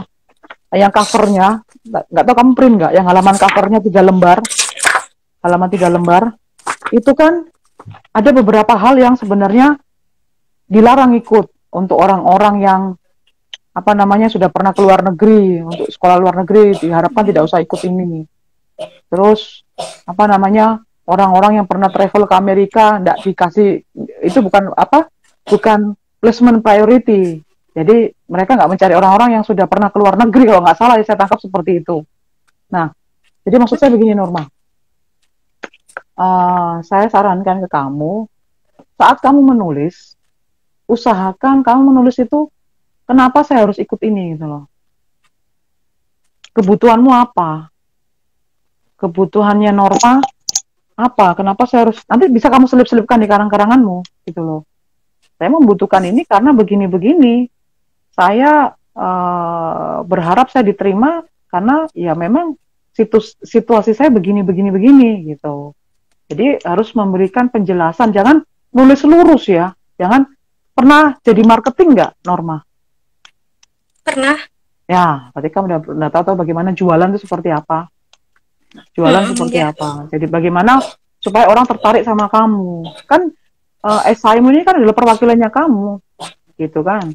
yang covernya, nggak tahu kamu print nggak, yang halaman covernya 3 lembar, halaman 3 lembar, itu kan ada beberapa hal yang sebenarnya dilarang ikut untuk orang-orang yang apa namanya sudah pernah ke luar negeri, untuk sekolah luar negeri diharapkan tidak usah ikut ini. Terus apa namanya orang-orang yang pernah travel ke Amerika tidak dikasih, itu bukan apa, bukan placement priority. Jadi mereka nggak mencari orang-orang yang sudah pernah ke luar negeri, kalau nggak salah saya tangkap seperti itu. Nah, jadi maksud saya begini Norma, saya sarankan ke kamu saat kamu menulis, usahakan kamu menulis itu kenapa saya harus ikut ini gitu loh. Kebutuhanmu apa? Kebutuhannya Norma apa? Kenapa saya harus, nanti bisa kamu selip-selipkan di karang-karanganmu gitu loh. Saya membutuhkan ini karena begini-begini. Saya berharap saya diterima karena ya memang situasi saya begini-begini-begini gitu. Jadi harus memberikan penjelasan, jangan nulis lurus ya. Jangan, pernah jadi marketing nggak Norma? Pernah. Ya, berarti kamu udah tahu bagaimana jualan itu seperti apa. Jualan Mm-mm, seperti ya. apa. Jadi bagaimana supaya orang tertarik sama kamu. Kan SIM ini kan adalah perwakilannya kamu, gitu kan.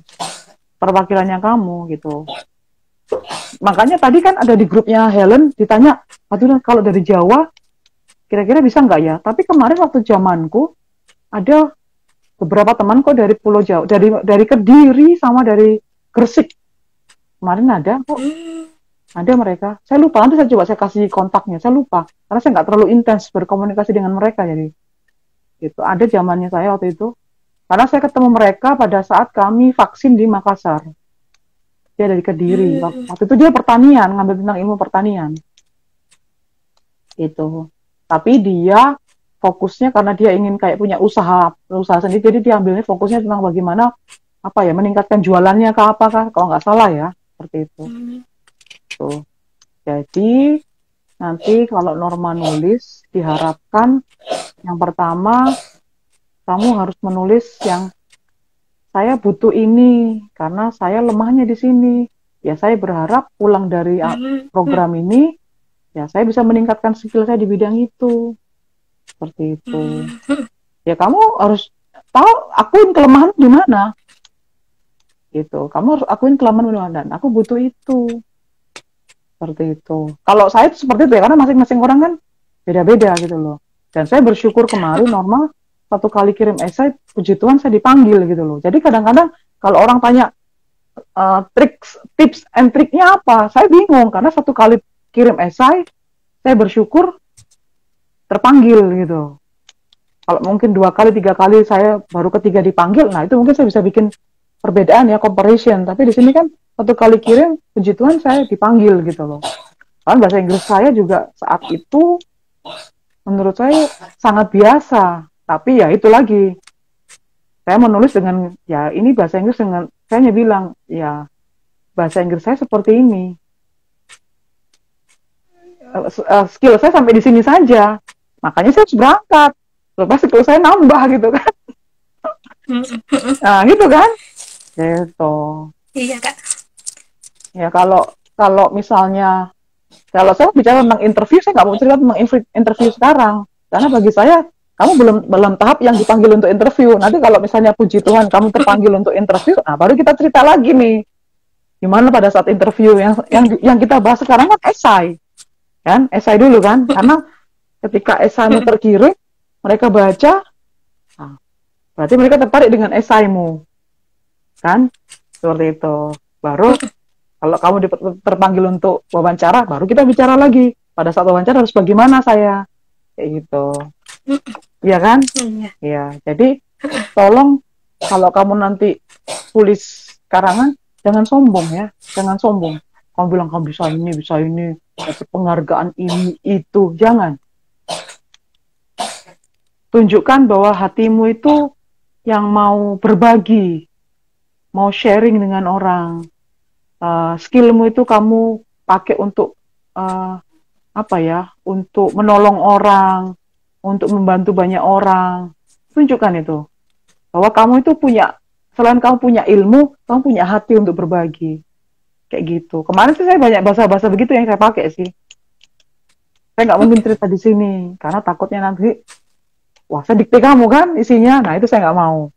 Perwakilannya kamu, gitu. Makanya tadi kan ada di grupnya Helen ditanya, aduh kalau dari Jawa kira-kira bisa nggak ya? Tapi kemarin waktu zamanku ada beberapa temanku dari Pulau Jawa, dari Kediri sama dari Gresik. Kemarin ada kok, Mm. ada mereka. Saya lupa, nanti saya kasih kontaknya. Saya lupa karena saya nggak terlalu intens berkomunikasi dengan mereka, jadi gitu. Ada zamannya saya waktu itu. Karena saya ketemu mereka pada saat kami vaksin di Makassar. Dia dari Kediri. Mm. Waktu itu dia pertanian, ngambil tentang ilmu pertanian. Itu. Tapi dia fokusnya karena dia ingin kayak punya usaha sendiri, jadi dia ambilnya fokusnya tentang bagaimana apa ya, meningkatkan jualannya ke apakah, kalau nggak salah ya, seperti itu. Mm. Tuh. Jadi nanti kalau Norma nulis diharapkan yang pertama kamu harus menulis yang saya butuh ini karena saya lemahnya di sini. Ya saya berharap pulang dari Mm. Mm. program ini ya saya bisa meningkatkan skill saya di bidang itu. Seperti itu. Mm. Ya kamu harus tahu akuin kelemahan di mana. Gitu. Kamu harus akuin kelemahan di mana, dan aku butuh itu. Seperti itu. Kalau saya itu seperti itu ya, karena masing-masing orang kan beda-beda gitu loh. Dan saya bersyukur kemarin normal satu kali kirim esai, puji Tuhan saya dipanggil gitu loh. Jadi kadang-kadang kalau orang tanya tips and triknya apa? Saya bingung karena satu kali kirim esai, saya bersyukur terpanggil gitu. Kalau mungkin 2 kali, 3 kali saya baru ketiga dipanggil, nah itu mungkin saya bisa bikin perbedaan ya, comparison. Tapi di sini kan satu kali kirim, puji Tuhan saya dipanggil gitu loh. Karena bahasa Inggris saya juga saat itu menurut saya sangat biasa. Tapi ya itu lagi, saya menulis dengan, ya ini bahasa Inggris dengan, saya hanya bilang, ya bahasa Inggris saya seperti ini. Skill saya sampai di sini saja. Makanya saya harus berangkat. Lepas skill saya nambah gitu kan. Nah gitu kan. Gitu. Iya kak. Ya kalau kalau misalnya, kalau saya bicara tentang interview, saya nggak mau cerita tentang interview sekarang. Karena bagi saya, kamu belum tahap yang dipanggil untuk interview. Nanti kalau misalnya puji Tuhan kamu terpanggil untuk interview, nah baru kita cerita lagi nih. Gimana pada saat interview yang kita bahas sekarang kan esai. Kan? Esai dulu kan? Karena ketika esaimu terkirim, mereka baca, nah, berarti mereka tertarik dengan esaimu. Kan? Seperti itu. Baru kalau kamu terpanggil untuk wawancara, baru kita bicara lagi. Pada saat wawancara harus bagaimana saya. Kayak gitu. Iya kan? Iya. Jadi tolong kalau kamu nanti tulis karangan, jangan sombong ya. Jangan sombong. Kamu bilang kamu bisa ini, dapat penghargaan ini, itu. Jangan. Tunjukkan bahwa hatimu itu yang mau berbagi, mau sharing dengan orang. Skillmu itu kamu pakai untuk untuk menolong orang, untuk membantu banyak orang. Tunjukkan itu bahwa kamu itu punya, selain kamu punya ilmu, kamu punya hati untuk berbagi. Kayak gitu. Kemarin sih saya banyak bahasa-bahasa begitu yang saya pakai sih. Saya nggak mungkin cerita di sini karena takutnya nanti, wah saya dikte kamu kan isinya. Nah itu saya nggak mau.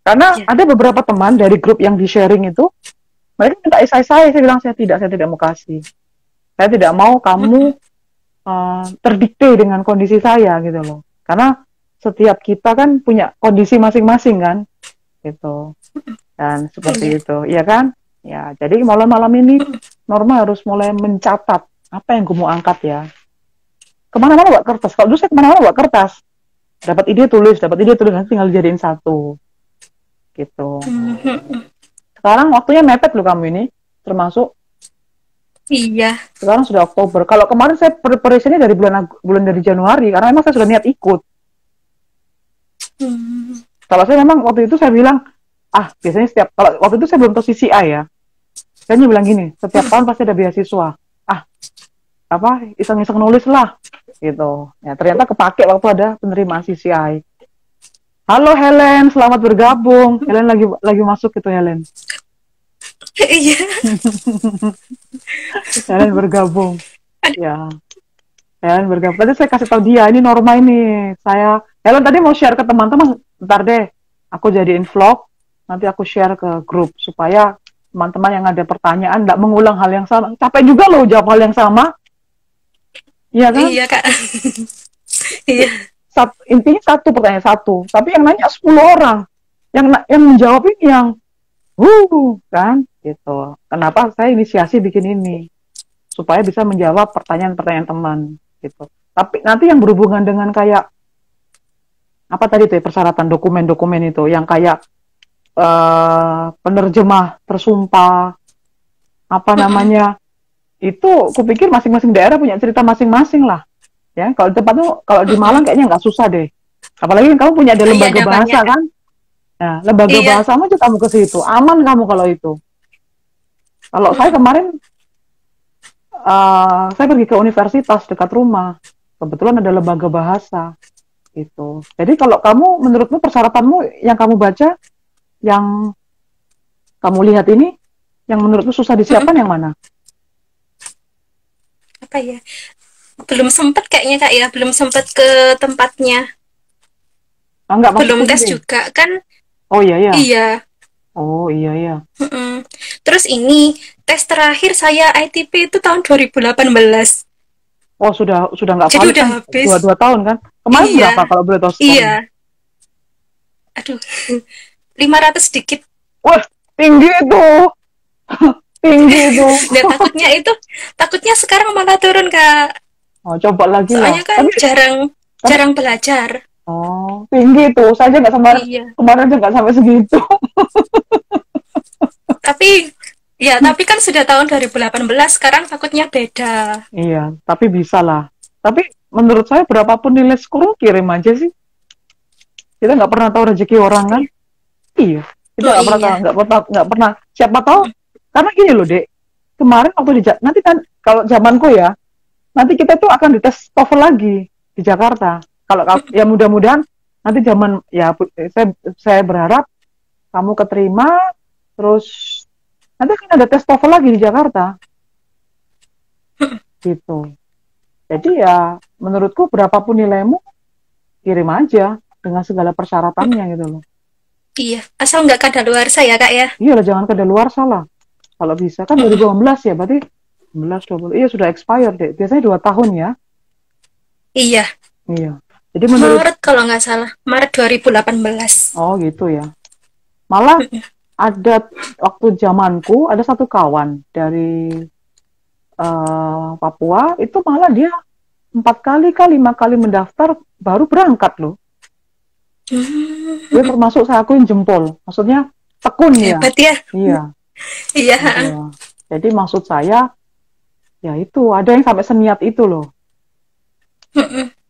Karena ada beberapa teman dari grup yang di sharing itu, mereka minta esai saya bilang saya tidak mau kasih. Saya tidak mau kamu terdikte dengan kondisi saya gitu loh. Karena setiap kita kan punya kondisi masing-masing kan, gitu. Dan seperti itu, ya kan? Ya, jadi malam-malam ini Norma harus mulai mencatat apa yang gue mau angkat ya. Kemana-mana bawa kertas. Kalau dulu saya kemana-mana bawa kertas. Dapat ide tulis, nanti tinggal dijadiin satu. Gitu. Sekarang waktunya mepet loh kamu ini, termasuk. Iya. Sekarang sudah Oktober. Kalau kemarin saya preparationnya dari bulan dari Januari, karena memang saya sudah niat ikut. Kalau saya memang waktu itu saya bilang, biasanya kalau waktu itu saya belum tahu CCI ya. Saya bilang gini, setiap tahun pasti ada beasiswa. Iseng-iseng nulis lah. Gitu. Ya, ternyata kepake waktu ada penerimaan CCI. Halo Helen, selamat bergabung. Helen lagi masuk gitu Helen. Iya. Helen bergabung. Ya. Helen bergabung. Tadi saya kasih tahu dia, ini Norma ini. Helen tadi mau share ke teman-teman. Bentar deh, aku jadiin vlog. Nanti aku share ke grup supaya teman-teman yang ada pertanyaan nggak mengulang hal yang sama. Capek juga loh jawab hal yang sama. Iya kan? Iya kak. Iya. Intinya satu pertanyaan satu, tapi yang nanya 10 orang, yang menjawab ini yang kan gitu. Kenapa saya inisiasi bikin ini supaya bisa menjawab pertanyaan-pertanyaan teman gitu. Tapi nanti yang berhubungan dengan kayak apa tadi tuh persyaratan dokumen-dokumen itu yang kayak penerjemah tersumpah apa namanya itu, kupikir masing-masing daerah punya cerita masing-masing lah. Ya, kalau di tempat tuh, kalau di Malang kayaknya nggak susah deh. Apalagi kamu punya ada lembaga bahasa kan? Nah, lembaga bahasa aja kamu ke situ, aman kamu kalau itu. Kalau saya kemarin, saya pergi ke universitas dekat rumah, kebetulan ada lembaga bahasa, gitu. Jadi kalau kamu, menurutmu persyaratanmu yang kamu baca, yang kamu lihat ini, yang menurutmu susah disiapkan yang mana? Apa ya? Belum sempat kayaknya kak ya, belum sempat ke tempatnya. Enggak, belum tes juga kan? Oh iya. Iya. Oh iya. Terus ini tes terakhir saya ITP itu tahun 2018. Oh sudah nggak valid. Jadi udah kan? Habis. 2 tahun kan? Kemarin berapa kalau boleh tahu? Iya. Aduh, 500 sedikit. Wah tinggi itu. tinggi itu. Dan takutnya sekarang malah turun, Kak. Oh, coba lagi lah. Soalnya kan jarang Tapi jarang belajar. oh, tinggi itu. Saya aja nggak sampai Iya. kemarin aja nggak sampai segitu. Tapi ya, tapi kan sudah tahun 2018, sekarang takutnya beda. Iya, tapi bisa lah. Tapi menurut saya berapapun nilai skor kirim aja sih. Kita nggak pernah tahu rezeki orang kan. Iya, kita Oh nggak pernah tahu, iya. nggak pernah. Siapa tahu? Karena gini loh, Dek. Kemarin waktu nanti kan kalau zamanku ya, nanti kita tuh akan dites TOEFL lagi di Jakarta. Kalau ya mudah-mudahan nanti zaman ya saya berharap kamu keterima, terus nanti akan ada tes TOEFL lagi di Jakarta gitu. Jadi ya menurutku berapapun nilaimu kirim aja dengan segala persyaratannya gitu loh. Iya, asal nggak kadaluarsa ya, Kak ya. Iya lah, jangan kadaluarsa lah. Kalau bisa kan 2018 ya, berarti 19 20. Iya sudah expired deh. Biasanya 2 tahun ya. Iya, Iya. Jadi menurut Maret kalau nggak salah, Maret 2018. oh gitu ya. Malah ada waktu zamanku ada satu kawan dari Papua itu malah dia 4 kali kah 5 kali mendaftar baru berangkat loh. Dia Hmm, termasuk saya akuin jempol. Maksudnya tekun ya. hebat ya. Iya. Iya. Iya. Jadi maksud saya ya itu ada yang sampai seniat itu loh.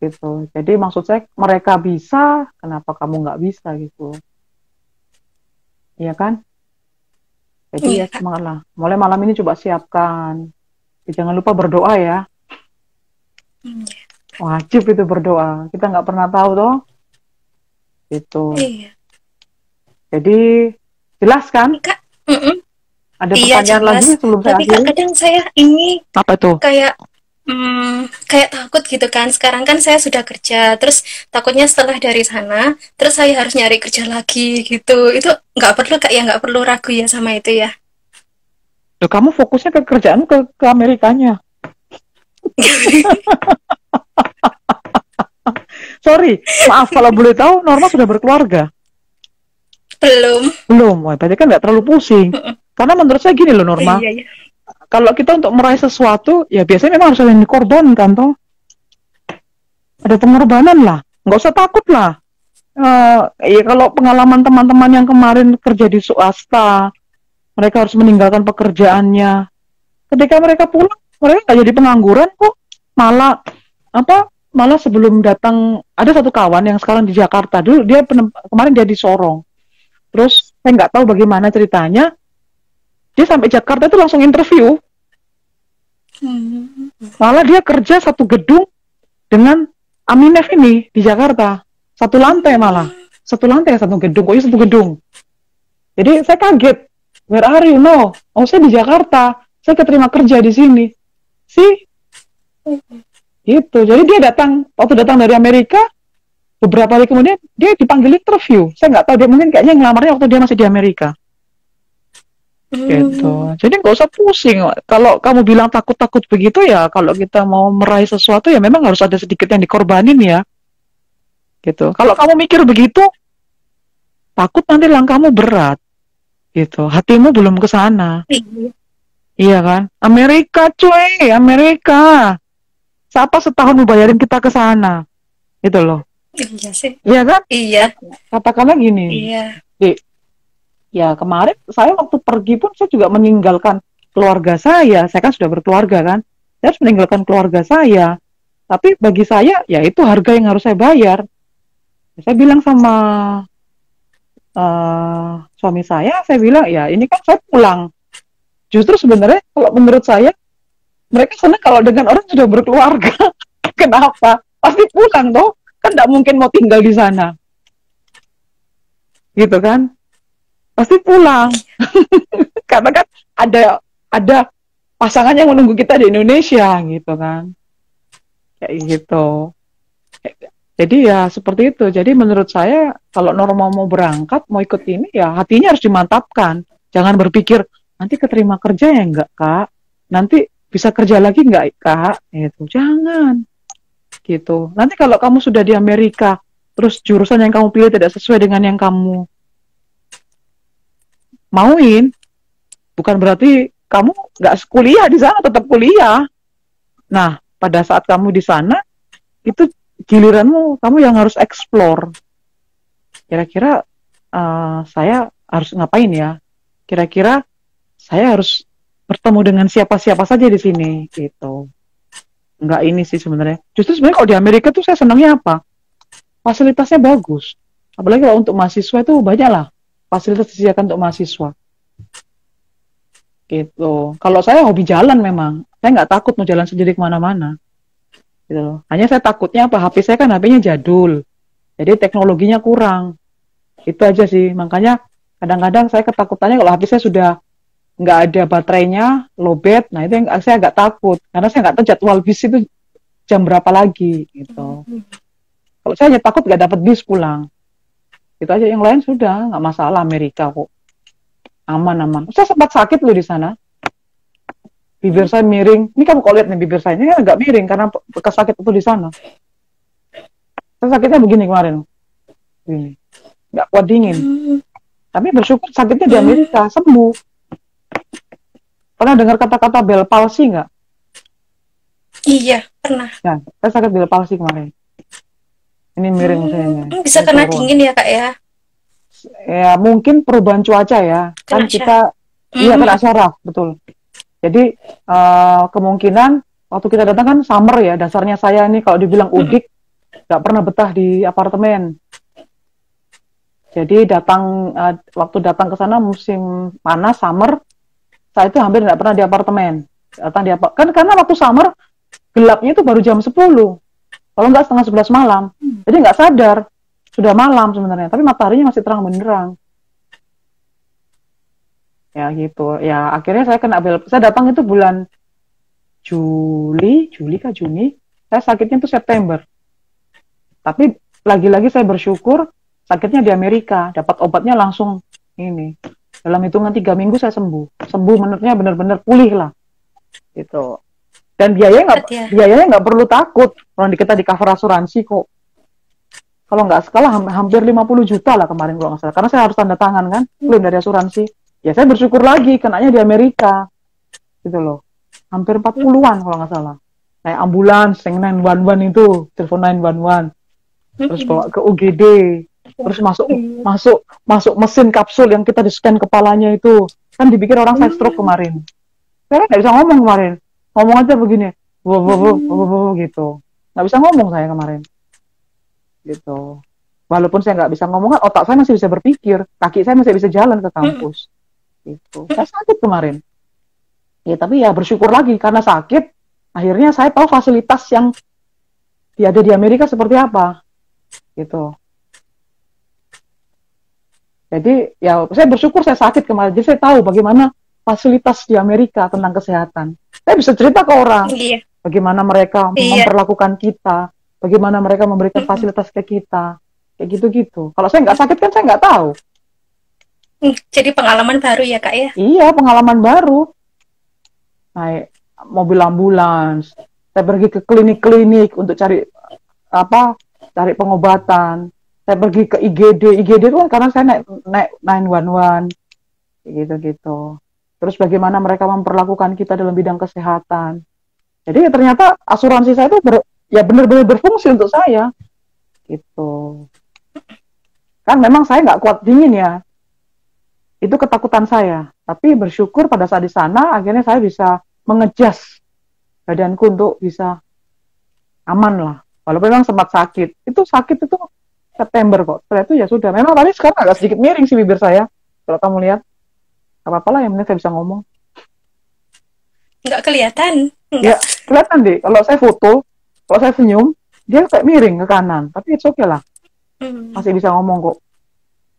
Gitu. Jadi maksud saya mereka bisa, kenapa kamu nggak bisa gitu? Iya kan? Jadi ya Iya, Kak. semangat lah. Mulai malam ini coba siapkan. Jangan lupa berdoa ya. Wajib itu berdoa. Kita nggak pernah tahu toh. Gitu. Iya. Jadi jelas kan? Kak, mm-mm. Ada Iya pertanyaan lagi jelas. sebelum saya Tapi Kak, akhiri? kadang saya ini Apa tuh? kayak kayak takut gitu kan. Sekarang kan saya sudah kerja, terus takutnya setelah dari sana, terus saya harus nyari kerja lagi gitu. Itu nggak perlu, Kak, ya, nggak perlu ragu ya sama itu ya. Loh, kamu fokusnya ke kerjaan ke Amerikanya. Sorry, maaf kalau boleh tahu Norma sudah berkeluarga? Belum. Belum, wah, berarti kan nggak terlalu pusing. Karena menurut saya gini loh Norma, Iya, iya. kalau kita untuk meraih sesuatu, ya biasanya memang harus ada yang dikorbankan toh. Ada pengorbanan lah, nggak usah takut lah. Ya kalau pengalaman teman-teman yang kemarin kerja di swasta, mereka harus meninggalkan pekerjaannya. Ketika mereka pulang, mereka nggak jadi pengangguran kok. Malah apa? Malah sebelum datang ada satu kawan yang sekarang di Jakarta dulu dia kemarin dia di Sorong. Terus saya nggak tahu bagaimana ceritanya. Dia sampai Jakarta itu langsung interview. Hmm. Malah dia kerja satu gedung dengan Aminef ini di Jakarta. Satu lantai malah. Satu lantai satu gedung. Kok satu gedung. Jadi saya kaget. Where are you? No. Oh, saya di Jakarta. Saya keterima kerja di sini. Sih, gitu. Jadi dia waktu datang dari Amerika, beberapa hari kemudian dia dipanggil interview. Saya nggak tahu, dia mungkin kayaknya ngelamarnya waktu dia masih di Amerika. Gitu. Jadi nggak usah pusing. Kalau kamu bilang takut-takut begitu ya, kalau kita mau meraih sesuatu ya memang harus ada sedikit yang dikorbanin ya. Gitu. Kalau kamu mikir begitu, takut nanti langkahmu berat. Gitu. Hatimu belum ke sana. Iya. Iya kan? Amerika cuy, Amerika. Siapa setahun mau bayarin kita ke sana? Gitu loh. Iya sih. Iya kan? Iya. Katakanlah gini. Iya. Dek, ya kemarin saya waktu pergi pun saya juga meninggalkan keluarga saya. Saya kan sudah berkeluarga kan. Saya harus meninggalkan keluarga saya. Tapi bagi saya, ya itu harga yang harus saya bayar. Saya bilang sama suami saya bilang, ya ini kan saya pulang. Justru sebenarnya kalau menurut saya, mereka senang kalau dengan orang sudah berkeluarga. Kenapa? Pasti pulang toh. Kan tidak mungkin mau tinggal di sana. Gitu kan? Pasti pulang. Karena kan ada pasangan yang menunggu kita di Indonesia gitu kan. Kayak gitu. Jadi ya seperti itu. Jadi menurut saya kalau Norma mau berangkat, mau ikut ini ya hatinya harus dimantapkan. Jangan berpikir nanti keterima kerja ya enggak Kak. Nanti bisa kerja lagi enggak Kak? Gitu. Jangan. Gitu. Nanti kalau kamu sudah di Amerika, terus jurusan yang kamu pilih tidak sesuai dengan yang kamu mauin, Bukan berarti kamu nggak kuliah di sana, tetap kuliah. Nah, pada saat kamu di sana, itu giliranmu, kamu yang harus explore. Kira-kira saya harus ngapain ya? Kira-kira saya harus bertemu dengan siapa-siapa saja di sini, gitu. Nggak ini sih sebenarnya. Justru sebenarnya kalau di Amerika tuh saya senangnya apa? Fasilitasnya bagus. Apalagi kalau untuk mahasiswa itu banyak lah fasilitas disediakan untuk mahasiswa. Gitu. Kalau saya hobi jalan memang. Saya nggak takut mau jalan sendiri kemana-mana. Gitu loh. Hanya saya takutnya apa? HP saya kan HP-nya jadul. Jadi teknologinya kurang. Itu aja sih. Makanya kadang-kadang saya ketakutannya kalau HP saya sudah nggak ada baterainya, lowbat. Nah itu yang saya agak takut. Karena saya nggak tahu jadwal bis itu jam berapa lagi. Gitu. Kalau saya hanya takut nggak dapat bis pulang. Itu aja. Yang lain sudah nggak masalah, Amerika kok. Aman-aman. Saya sempat sakit loh di sana. Bibir saya miring. Ini kamu kalau lihat nih bibir saya ini kan agak miring karena bekas sakit itu di sana. Saya sakitnya begini kemarin. Begini. Nggak kuat dingin. Tapi bersyukur sakitnya di Amerika sembuh. Pernah dengar kata-kata Bell palsy nggak? Iya, pernah. Nah, saya sakit Bell palsy kemarin. Ini miring saya. Bisa Ini kena turun. dingin ya kak ya? Ya mungkin perubahan cuaca ya. Kan Kena kita, iya kena syaraf, betul. Jadi kemungkinan waktu kita datang kan summer ya. Dasarnya saya nih kalau dibilang udik, nggak pernah betah di apartemen. Jadi waktu datang ke sana musim panas summer, saya itu hampir nggak pernah di apartemen. Datang kan karena waktu summer gelapnya itu baru jam 10, kalau nggak setengah 11 malam. Jadi nggak sadar sudah malam sebenarnya, tapi mataharinya masih terang benderang. Ya gitu. Ya akhirnya saya datang itu bulan Juli kah Juni. Saya sakitnya itu September. Tapi lagi-lagi saya bersyukur sakitnya di Amerika, dapat obatnya langsung ini. Dalam hitungan 3 minggu saya sembuh. Sembuh menurutnya benar-benar pulih lah. Gitu. Dan biayanya nggak perlu takut. Kalau kita di cover asuransi kok. Kalau nggak salah hampir 50 juta lah kemarin kalau nggak salah. Karena saya harus tanda tangan kan, klaim dari asuransi. Ya saya bersyukur lagi, kenanya di Amerika. Gitu loh. Hampir 40-an kalau nggak salah. Naik ambulans, yang 911 itu, telepon 911. Terus bawa ke UGD. Terus masuk mesin kapsul yang kita di-scan kepalanya itu. Kan dipikir orang saya stroke kemarin. Saya nggak bisa ngomong kemarin. Ngomong aja begini. Gitu. Nggak bisa ngomong saya kemarin. Gitu. Walaupun saya nggak bisa ngomong, otak saya masih bisa berpikir. Kaki saya masih bisa jalan ke kampus. Gitu. Saya sakit kemarin. Ya tapi ya bersyukur lagi karena sakit. Akhirnya saya tahu fasilitas yang ada di Amerika seperti apa. Gitu. Jadi ya saya bersyukur saya sakit kemarin. Jadi saya tahu bagaimana fasilitas di Amerika tentang kesehatan. Saya bisa cerita ke orang. Bagaimana mereka memperlakukan kita. Bagaimana mereka memberikan fasilitas ke kita. Kayak gitu-gitu. Kalau saya nggak sakit kan saya nggak tahu. Jadi pengalaman baru ya kak ya? Iya, pengalaman baru. Naik mobil ambulans. Saya pergi ke klinik-klinik untuk cari pengobatan. Saya pergi ke IGD. IGD itu kan karena saya naik 911. Gitu-gitu. Terus bagaimana mereka memperlakukan kita dalam bidang kesehatan. Jadi ya ternyata asuransi saya itu benar-benar berfungsi untuk saya. Gitu. Kan memang saya nggak kuat dingin ya. Itu ketakutan saya. Tapi bersyukur pada saat di sana, akhirnya saya bisa mengejas badanku untuk bisa aman lah. Walaupun memang sempat sakit. Itu sakit itu September kok. Setelah itu ya sudah. Memang tadi sekarang agak sedikit miring sih bibir saya. Kalau kamu lihat. Gak apa-apa lah yang penting saya bisa ngomong. Nggak kelihatan. Ya, kelihatan deh. Kalau saya foto, kalau saya senyum, dia kayak miring ke kanan. Tapi it's okay lah. Masih bisa ngomong kok.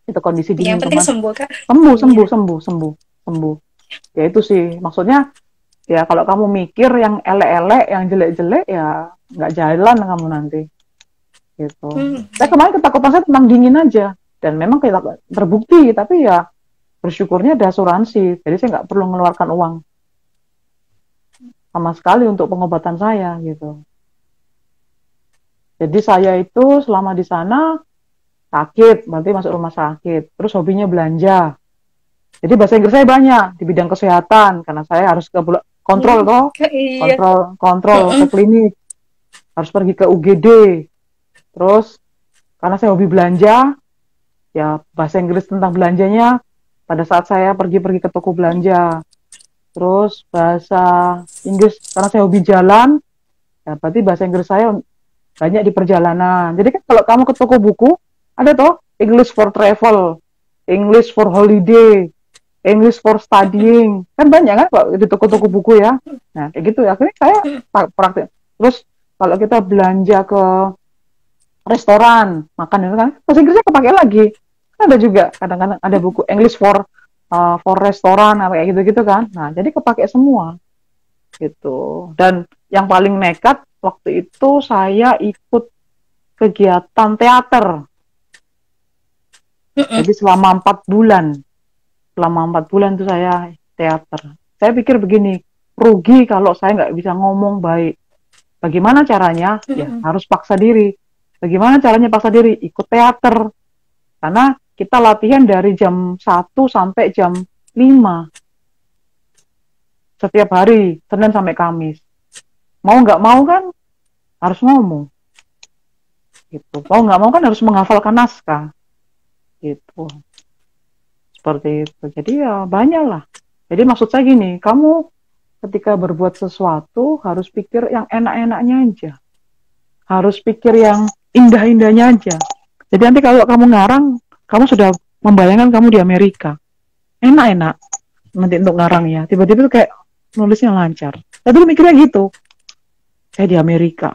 Itu kondisi dingin. Yang penting sembuh kak. Sembuh. Ya itu sih. Maksudnya, ya kalau kamu mikir yang elek-elek, yang jelek-jelek, ya nggak jalan kamu nanti. Gitu. Saya kemarin ketakutan saya tentang dingin aja. Dan memang terbukti, tapi ya bersyukurnya ada asuransi. Jadi saya nggak perlu mengeluarkan uang sama sekali untuk pengobatan saya gitu. Jadi saya itu selama di sana sakit, berarti masuk rumah sakit. Terus hobinya belanja. Jadi bahasa Inggris saya banyak di bidang kesehatan karena saya harus ke kontrol toh, Iya. kontrol ke Mm-mm. klinik, harus pergi ke UGD. Terus karena saya hobi belanja, ya bahasa Inggris tentang belanjanya pada saat saya pergi-pergi ke toko belanja. Terus bahasa Inggris karena saya hobi jalan, ya berarti bahasa Inggris saya banyak di perjalanan. Jadi kan kalau kamu ke toko buku, ada toh English for travel, English for holiday, English for studying. Kan banyak kan Pak di toko-toko buku ya. Nah, kayak gitu ya. Akhirnya saya praktik. Terus kalau kita belanja ke restoran, makan itu kan bahasa Inggrisnya kepake lagi. Kan ada juga kadang-kadang ada buku English for restoran apa kayak gitu-gitu kan. Nah, jadi kepake semua gitu. Dan yang paling nekat waktu itu saya ikut kegiatan teater. Mm-mm. Jadi selama 4 bulan itu saya teater. Saya pikir begini, rugi kalau saya nggak bisa ngomong baik. Bagaimana caranya? Ya Mm-mm. harus paksa diri. Bagaimana caranya paksa diri? Ikut teater. Karena kita latihan dari jam 1 sampai jam 5 setiap hari, Senin sampai Kamis. Mau nggak mau kan harus ngomong. Gitu. Mau nggak mau kan harus menghafalkan naskah. Gitu. Seperti itu. Jadi ya banyak lah. Jadi maksud saya gini, kamu ketika berbuat sesuatu harus pikir yang enak-enaknya aja. Harus pikir yang indah-indahnya aja. Jadi nanti kalau kamu ngarang, kamu sudah membayangkan kamu di Amerika. Enak-enak nanti untuk ngarangnya. Tiba-tiba tuh kayak nulisnya lancar. Tapi mikirnya gitu. Saya di Amerika.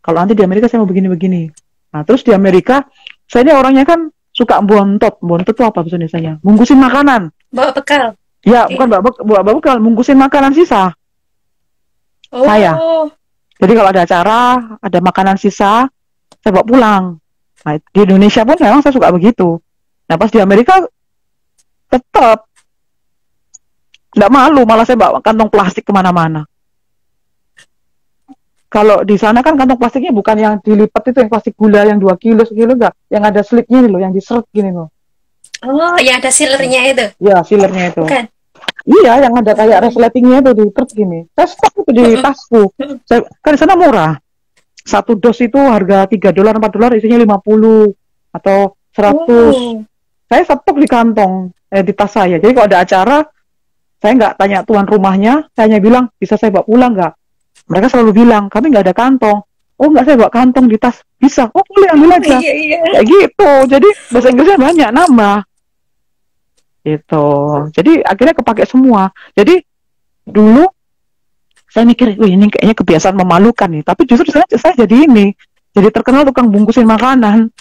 Kalau nanti di Amerika saya mau begini-begini. Nah, terus di Amerika, saya ini orangnya kan suka bontot. Bontot itu apa bahasa Indonesianya? Bungkusin makanan. Bawa bekal. Ya, bukan Oke. bawa bekal, bungkusin makanan sisa. Saya. Oh. Jadi kalau ada acara, ada makanan sisa, saya bawa pulang. Nah, di Indonesia pun memang saya suka begitu. Nah, pas di Amerika tetap nggak malu, malah saya bawa kantong plastik kemana-mana. Kalau di sana kan kantong plastiknya bukan yang dilipat itu, yang plastik gula yang 2 kilo, sekilo enggak. Yang ada slipnya nih loh, yang diseret gini loh. Oh, yang ada sealernya itu. Ya, sealernya itu. Bukan. Iya, yang ada kayak Mm-mm. resletingnya itu di truk gini. Saya stok itu di Mm-mm. tasku. Saya, kan di sana murah. Satu dos itu harga $3, $4, isinya 50 atau 100. Oh. Saya stok di kantong, di tas saya. Jadi kalau ada acara, saya nggak tanya tuan rumahnya, saya hanya bilang, bisa saya bawa pulang nggak? Mereka selalu bilang, kami nggak ada kantong. Oh nggak, saya bawa kantong di tas. Bisa, oh boleh ambil Oh, aja. iya iya. Kayak gitu. Jadi bahasa Inggrisnya banyak nambah. Gitu. Jadi akhirnya kepake semua. Jadi dulu saya mikir, wih ini kayaknya kebiasaan memalukan nih. Tapi justru saya jadi ini. Jadi terkenal tukang bungkusin makanan.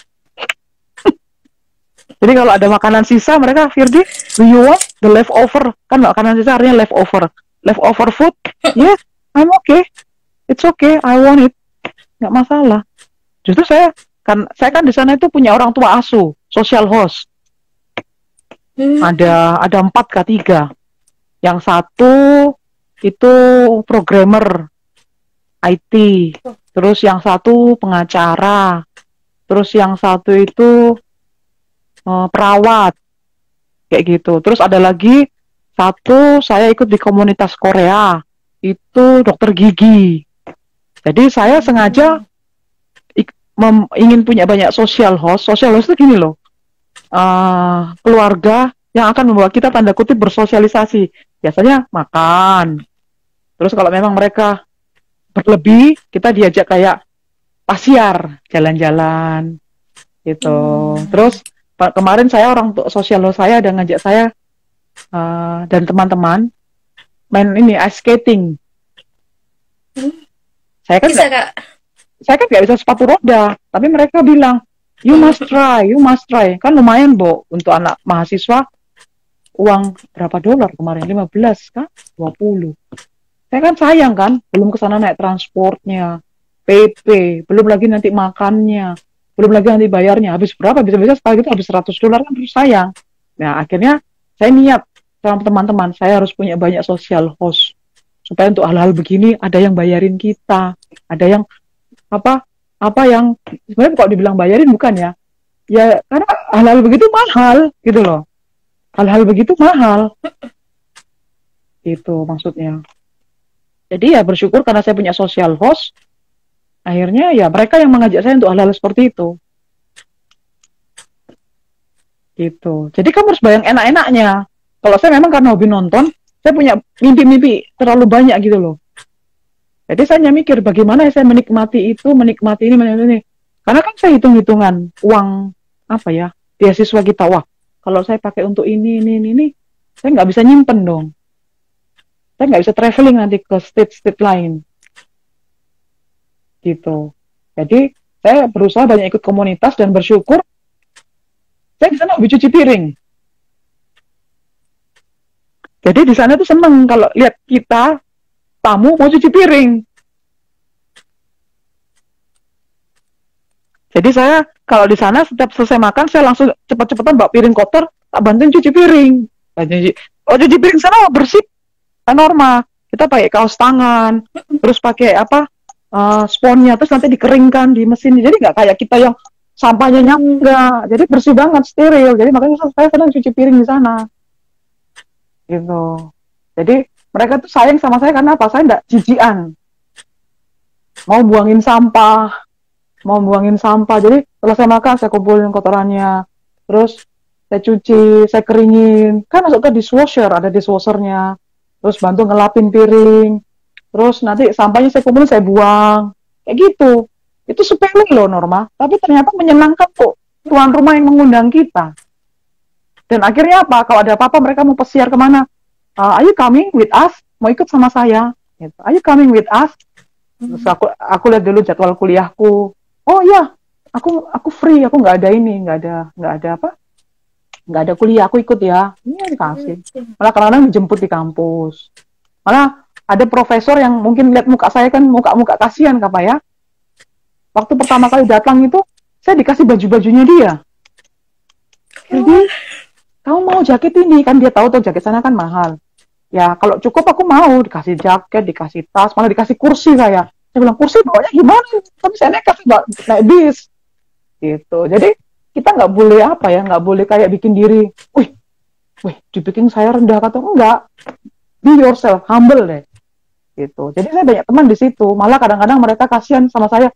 Jadi kalau ada makanan sisa, mereka, Firdi, do you want the leftover? Kan makanan sisa artinya leftover. Leftover food? Yes, I'm okay. It's okay, I want it. Nggak masalah. Justru saya kan di sana itu punya orang tua asuh, social host. Hmm. Ada 4 kah 3. Yang satu itu programmer IT. Terus yang satu pengacara. Terus yang satu itu perawat. Kayak gitu. Terus ada lagi satu, saya ikut di komunitas Korea. Itu dokter gigi. Jadi saya sengaja ingin punya banyak social host. Social host itu gini loh. Keluarga yang akan membawa kita tanda kutip bersosialisasi. Biasanya makan. Terus kalau memang mereka berlebih, kita diajak kayak pasiar, jalan-jalan gitu. Terus kemarin saya orang sosial saya ada ngajak saya dan teman-teman main ini ice skating. Saya kan Bisa, Kak. nggak bisa sepatu roda, tapi mereka bilang you must try. Kan lumayan, Bo, untuk anak mahasiswa. Uang berapa dolar kemarin? 15 kan? 20. Saya kan sayang kan, belum kesana naik transportnya, PP, belum lagi nanti makannya, belum lagi nanti bayarnya. Habis berapa? Bisa-bisa sekali itu habis $100 kan, terus sayang. Nah, akhirnya saya niat sama teman-teman, saya harus punya banyak social host. Supaya untuk hal-hal begini ada yang bayarin kita, ada yang apa yang sebenarnya kalau dibilang bayarin bukan ya. Ya karena hal-hal begitu mahal gitu loh. Hal-hal begitu mahal. Itu maksudnya. Jadi ya bersyukur karena saya punya social host, akhirnya ya mereka yang mengajak saya untuk hal-hal seperti itu. Gitu. Jadi kamu harus bayang enak-enaknya. Kalau saya memang karena hobi nonton, saya punya mimpi-mimpi terlalu banyak gitu loh. Jadi saya hanya mikir bagaimana saya menikmati itu, menikmati ini. Karena kan saya hitung-hitungan uang apa ya, beasiswa kita. Wah, kalau saya pakai untuk ini, saya nggak bisa nyimpen dong. Saya nggak bisa traveling nanti ke state-state lain. Gitu. Jadi saya berusaha banyak ikut komunitas dan bersyukur saya di sana hobi cuci piring. Jadi di sana tuh seneng kalau lihat kita tamu mau cuci piring. Jadi saya kalau di sana setiap selesai makan saya langsung cepat-cepatan bawa piring kotor, tak bantuin cuci piring. Oh cuci piring sana bersih, kan normal. Kita pakai kaos tangan, terus pakai apa sponnya, terus nanti dikeringkan di mesin. Jadi nggak kayak kita yang sampahnya nyangga. Jadi bersih banget, steril. Jadi makanya saya senang cuci piring di sana. Gitu. Jadi mereka tuh sayang sama saya karena apa? Saya nggak jijian. Mau buangin sampah. Jadi setelah saya makan, saya kumpulin kotorannya. Terus saya cuci, saya keringin. Kan masuk ke dishwasher, ada dishwashernya. Terus bantu ngelapin piring. Terus nanti sampahnya saya kumpulin, saya buang. Kayak gitu. Itu sepele loh Norma. Tapi ternyata menyenangkan kok. Tuan rumah yang mengundang kita. Dan akhirnya apa? Kalau ada apa-apa mereka mau pesiar kemana? Are you coming with us? Mau ikut sama saya? Gitu. Are you coming with us? Terus aku lihat dulu jadwal kuliahku. Oh ya, aku free, aku nggak ada ini, nggak ada apa? Nggak ada kuliah, aku ikut ya. Ini dikasih. Malah kadang-kadang dijemput di kampus. Malah ada profesor yang mungkin lihat muka saya kan muka-muka kasihan apa ya. Waktu pertama kali datang itu saya dikasih baju-bajunya dia. Jadi kamu mau jaket ini kan dia tahu tuh jaket sana kan mahal. Ya kalau cukup aku mau dikasih jaket, dikasih tas, malah dikasih kursi saya. Saya bilang kursi bawanya gimana? Tapi saya nekat naik bis. Gitu. Jadi kita nggak boleh apa ya, nggak boleh kayak bikin diri, wih, dibikin saya rendah kata enggak. Be yourself, humble deh. Gitu. Jadi saya banyak teman di situ. Malah kadang-kadang mereka kasihan sama saya.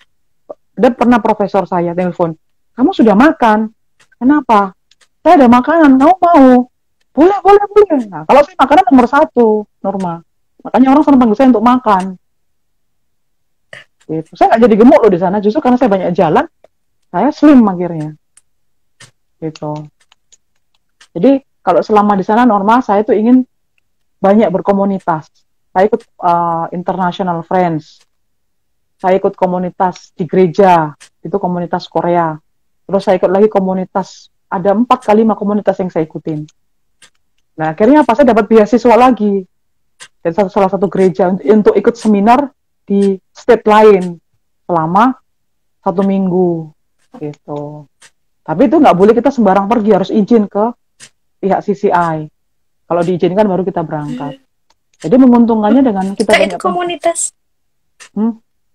Dan pernah profesor saya telepon, kamu sudah makan? Kenapa? Saya ada makanan, kamu mau? Boleh. Nah, kalau saya makanan nomor 1, Norma. Makanya orang selalu panggil saya untuk makan. Gitu. Saya nggak jadi gemuk loh di sana, justru karena saya banyak jalan, saya slim akhirnya. Gitu. Jadi kalau selama di sana Norma, saya tuh ingin banyak berkomunitas. Saya ikut international friends. Saya ikut komunitas di gereja, itu komunitas Korea. Terus saya ikut lagi komunitas, ada 4 kali 5 komunitas yang saya ikutin. Nah akhirnya apa? Saya dapat beasiswa lagi dari salah satu gereja untuk ikut seminar di state lain selama 1 minggu gitu. Tapi itu nggak boleh kita sembarang pergi, harus izin ke pihak CCI. Kalau diizinkan baru kita berangkat. Jadi menguntungkannya dengan kita banyak itu komunitas.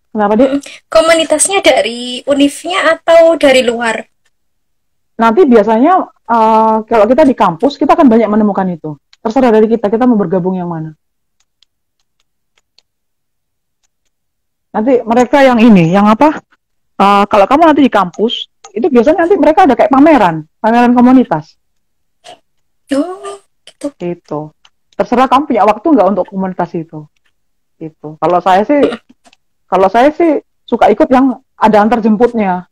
Kenapa dia? Komunitasnya dari univnya atau dari luar? Nanti biasanya kalau kita di kampus kita akan banyak menemukan itu. Terserah dari kita mau bergabung yang mana. Nanti mereka yang ini, yang apa? Kalau kamu nanti di kampus, itu biasanya nanti mereka ada kayak pameran komunitas. Oh, gitu. Gitu. Terserah kamu punya waktu nggak untuk komunitas itu. Gitu. Kalau saya sih suka ikut yang ada antar jemputnya.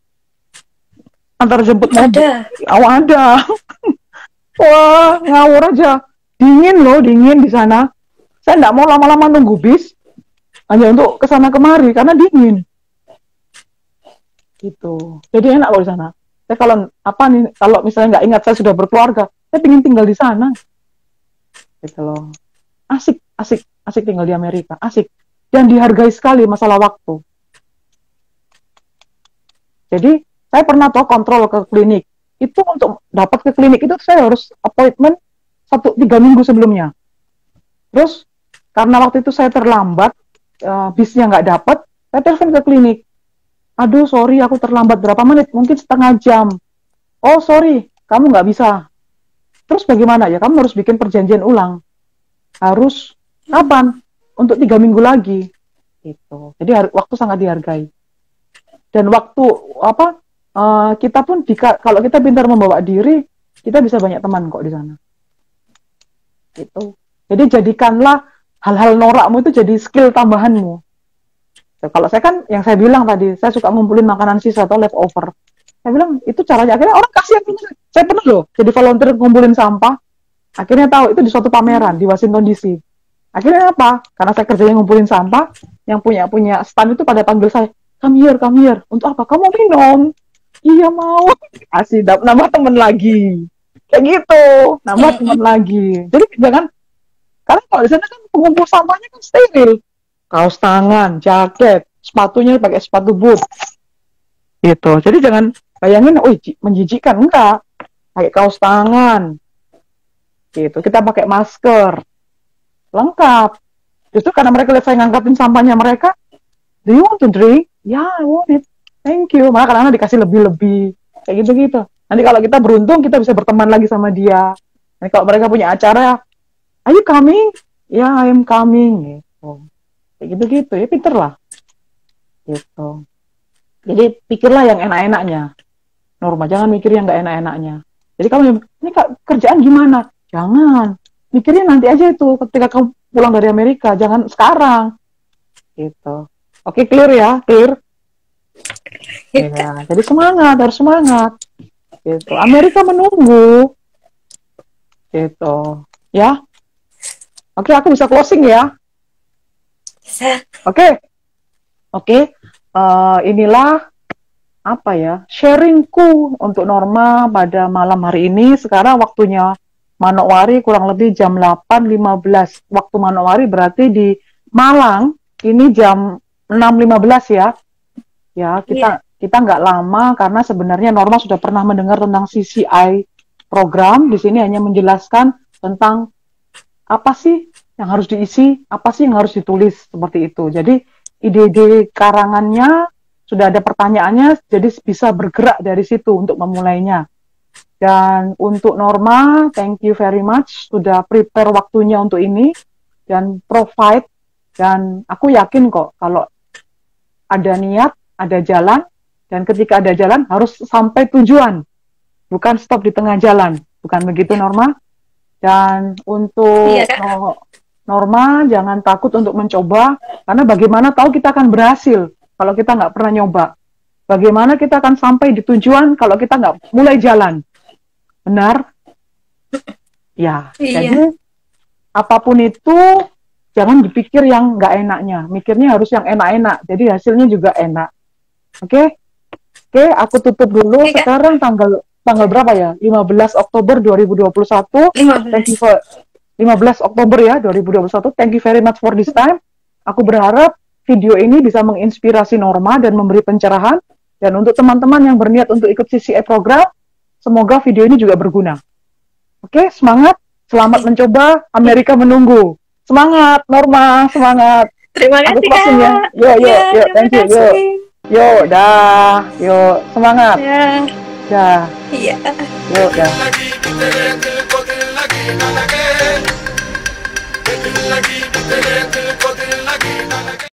Antar jemput mobil. Ada. Wah, ngawur aja. Dingin di sana. Saya nggak mau lama-lama nunggu bis. Hanya untuk kesana kemari karena dingin. Gitu. Jadi enak loh di sana. Saya kalau misalnya nggak ingat saya sudah berkeluarga, saya ingin tinggal di sana. Gitu loh. Asik tinggal di Amerika. Asik. Dan dihargai sekali masalah waktu. Jadi saya pernah kontrol ke klinik. Itu untuk dapat ke klinik itu saya harus appointment 3 minggu sebelumnya. Terus karena waktu itu saya terlambat, bisnya nggak dapat, saya telepon ke klinik. Aduh, sorry, aku terlambat berapa menit, mungkin setengah jam. Oh, sorry, kamu nggak bisa. Terus bagaimana ya? Kamu harus bikin perjanjian ulang. Harus kapan? Untuk 3 minggu lagi. Gitu. Jadi waktu sangat dihargai. Dan waktu apa? Kita pun kalau kita pintar membawa diri, kita bisa banyak teman kok di sana. Gitu. Jadi jadikanlah hal-hal norakmu itu jadi skill tambahanmu. Kalau saya kan, yang saya bilang tadi, saya suka ngumpulin makanan sisa atau leftover. Saya bilang, itu caranya. Akhirnya orang kasihan. Saya pernah loh, jadi volunteer ngumpulin sampah. Akhirnya tahu, itu di suatu pameran di Washington DC. Akhirnya apa? Karena saya kerjanya ngumpulin sampah, yang punya stand itu pada panggil saya, come here. Untuk apa? Kamu minum? Iya mau. Kasih nambah temen lagi. Kayak gitu, nambah temen lagi. Jadi jangan, karena kalau di sana kan pengumpul sampahnya kan steril. Kaos tangan, jaket, sepatunya pakai sepatu boot. Gitu. Jadi jangan bayangin, menjijikkan. Enggak. Pakai kaos tangan. Gitu. Kita pakai masker. Lengkap. Justru karena mereka lihat saya ngangkatin sampahnya mereka, do you want to drink? Yeah, I want it. Thank you. Malah kadang-kadang dikasih lebih-lebih. Kayak gitu-gitu. Nanti kalau kita beruntung, kita bisa berteman lagi sama dia. Nanti kalau mereka punya acara, are you coming? Yeah, I am coming. Gitu. Kayak gitu-gitu. Ya pinter lah. Gitu. Jadi pikirlah yang enak-enaknya. Norma, jangan mikir yang nggak enak-enaknya. Jadi kamu, ini kerjaan gimana? Jangan. Mikirnya nanti aja itu ketika kamu pulang dari Amerika, jangan sekarang. Gitu. Oke, clear ya? Clear? Ya, jadi harus semangat. Gitu. Amerika menunggu. Gitu. Ya. Oke, aku bisa closing ya? Bisa. Oke. Inilah apa ya? Sharingku untuk Norma pada malam hari ini. Sekarang waktunya Manokwari kurang lebih jam 8.15. Waktu Manokwari berarti di Malang ini jam 6.15 ya. Ya, kita nggak lama karena sebenarnya Norma sudah pernah mendengar tentang CCI program. Di sini hanya menjelaskan tentang apa sih yang harus diisi, apa sih yang harus ditulis, seperti itu. Jadi ide-ide karangannya sudah ada pertanyaannya, jadi bisa bergerak dari situ untuk memulainya. Dan untuk Norma, thank you very much sudah prepare waktunya untuk ini dan provide. Dan aku yakin kok kalau ada niat, ada jalan, dan ketika ada jalan harus sampai tujuan, bukan stop di tengah jalan. Bukan begitu Norma? Dan untuk Norma, jangan takut untuk mencoba, karena bagaimana tahu kita akan berhasil kalau kita nggak pernah nyoba. Bagaimana kita akan sampai di tujuan kalau kita nggak mulai jalan. Benar? Ya, jadi apapun itu, jangan dipikir yang nggak enaknya. Mikirnya harus yang enak-enak, jadi hasilnya juga enak. Oke, aku tutup dulu. Sekarang tanggal berapa ya? 15 Oktober 2021. 15 Oktober ya, 2021. Thank you very much for this time. Aku berharap video ini bisa menginspirasi Norma dan memberi pencerahan. Dan untuk teman-teman yang berniat untuk ikut CCI program, semoga video ini juga berguna. Oke, semangat. Selamat mencoba. Amerika menunggu. Semangat, Norma. Semangat. Terima kasih, Kak. Ya. Yo, thank you. Yo, dah. Yo, semangat. Ya. Dah. Iya. Yo, dah.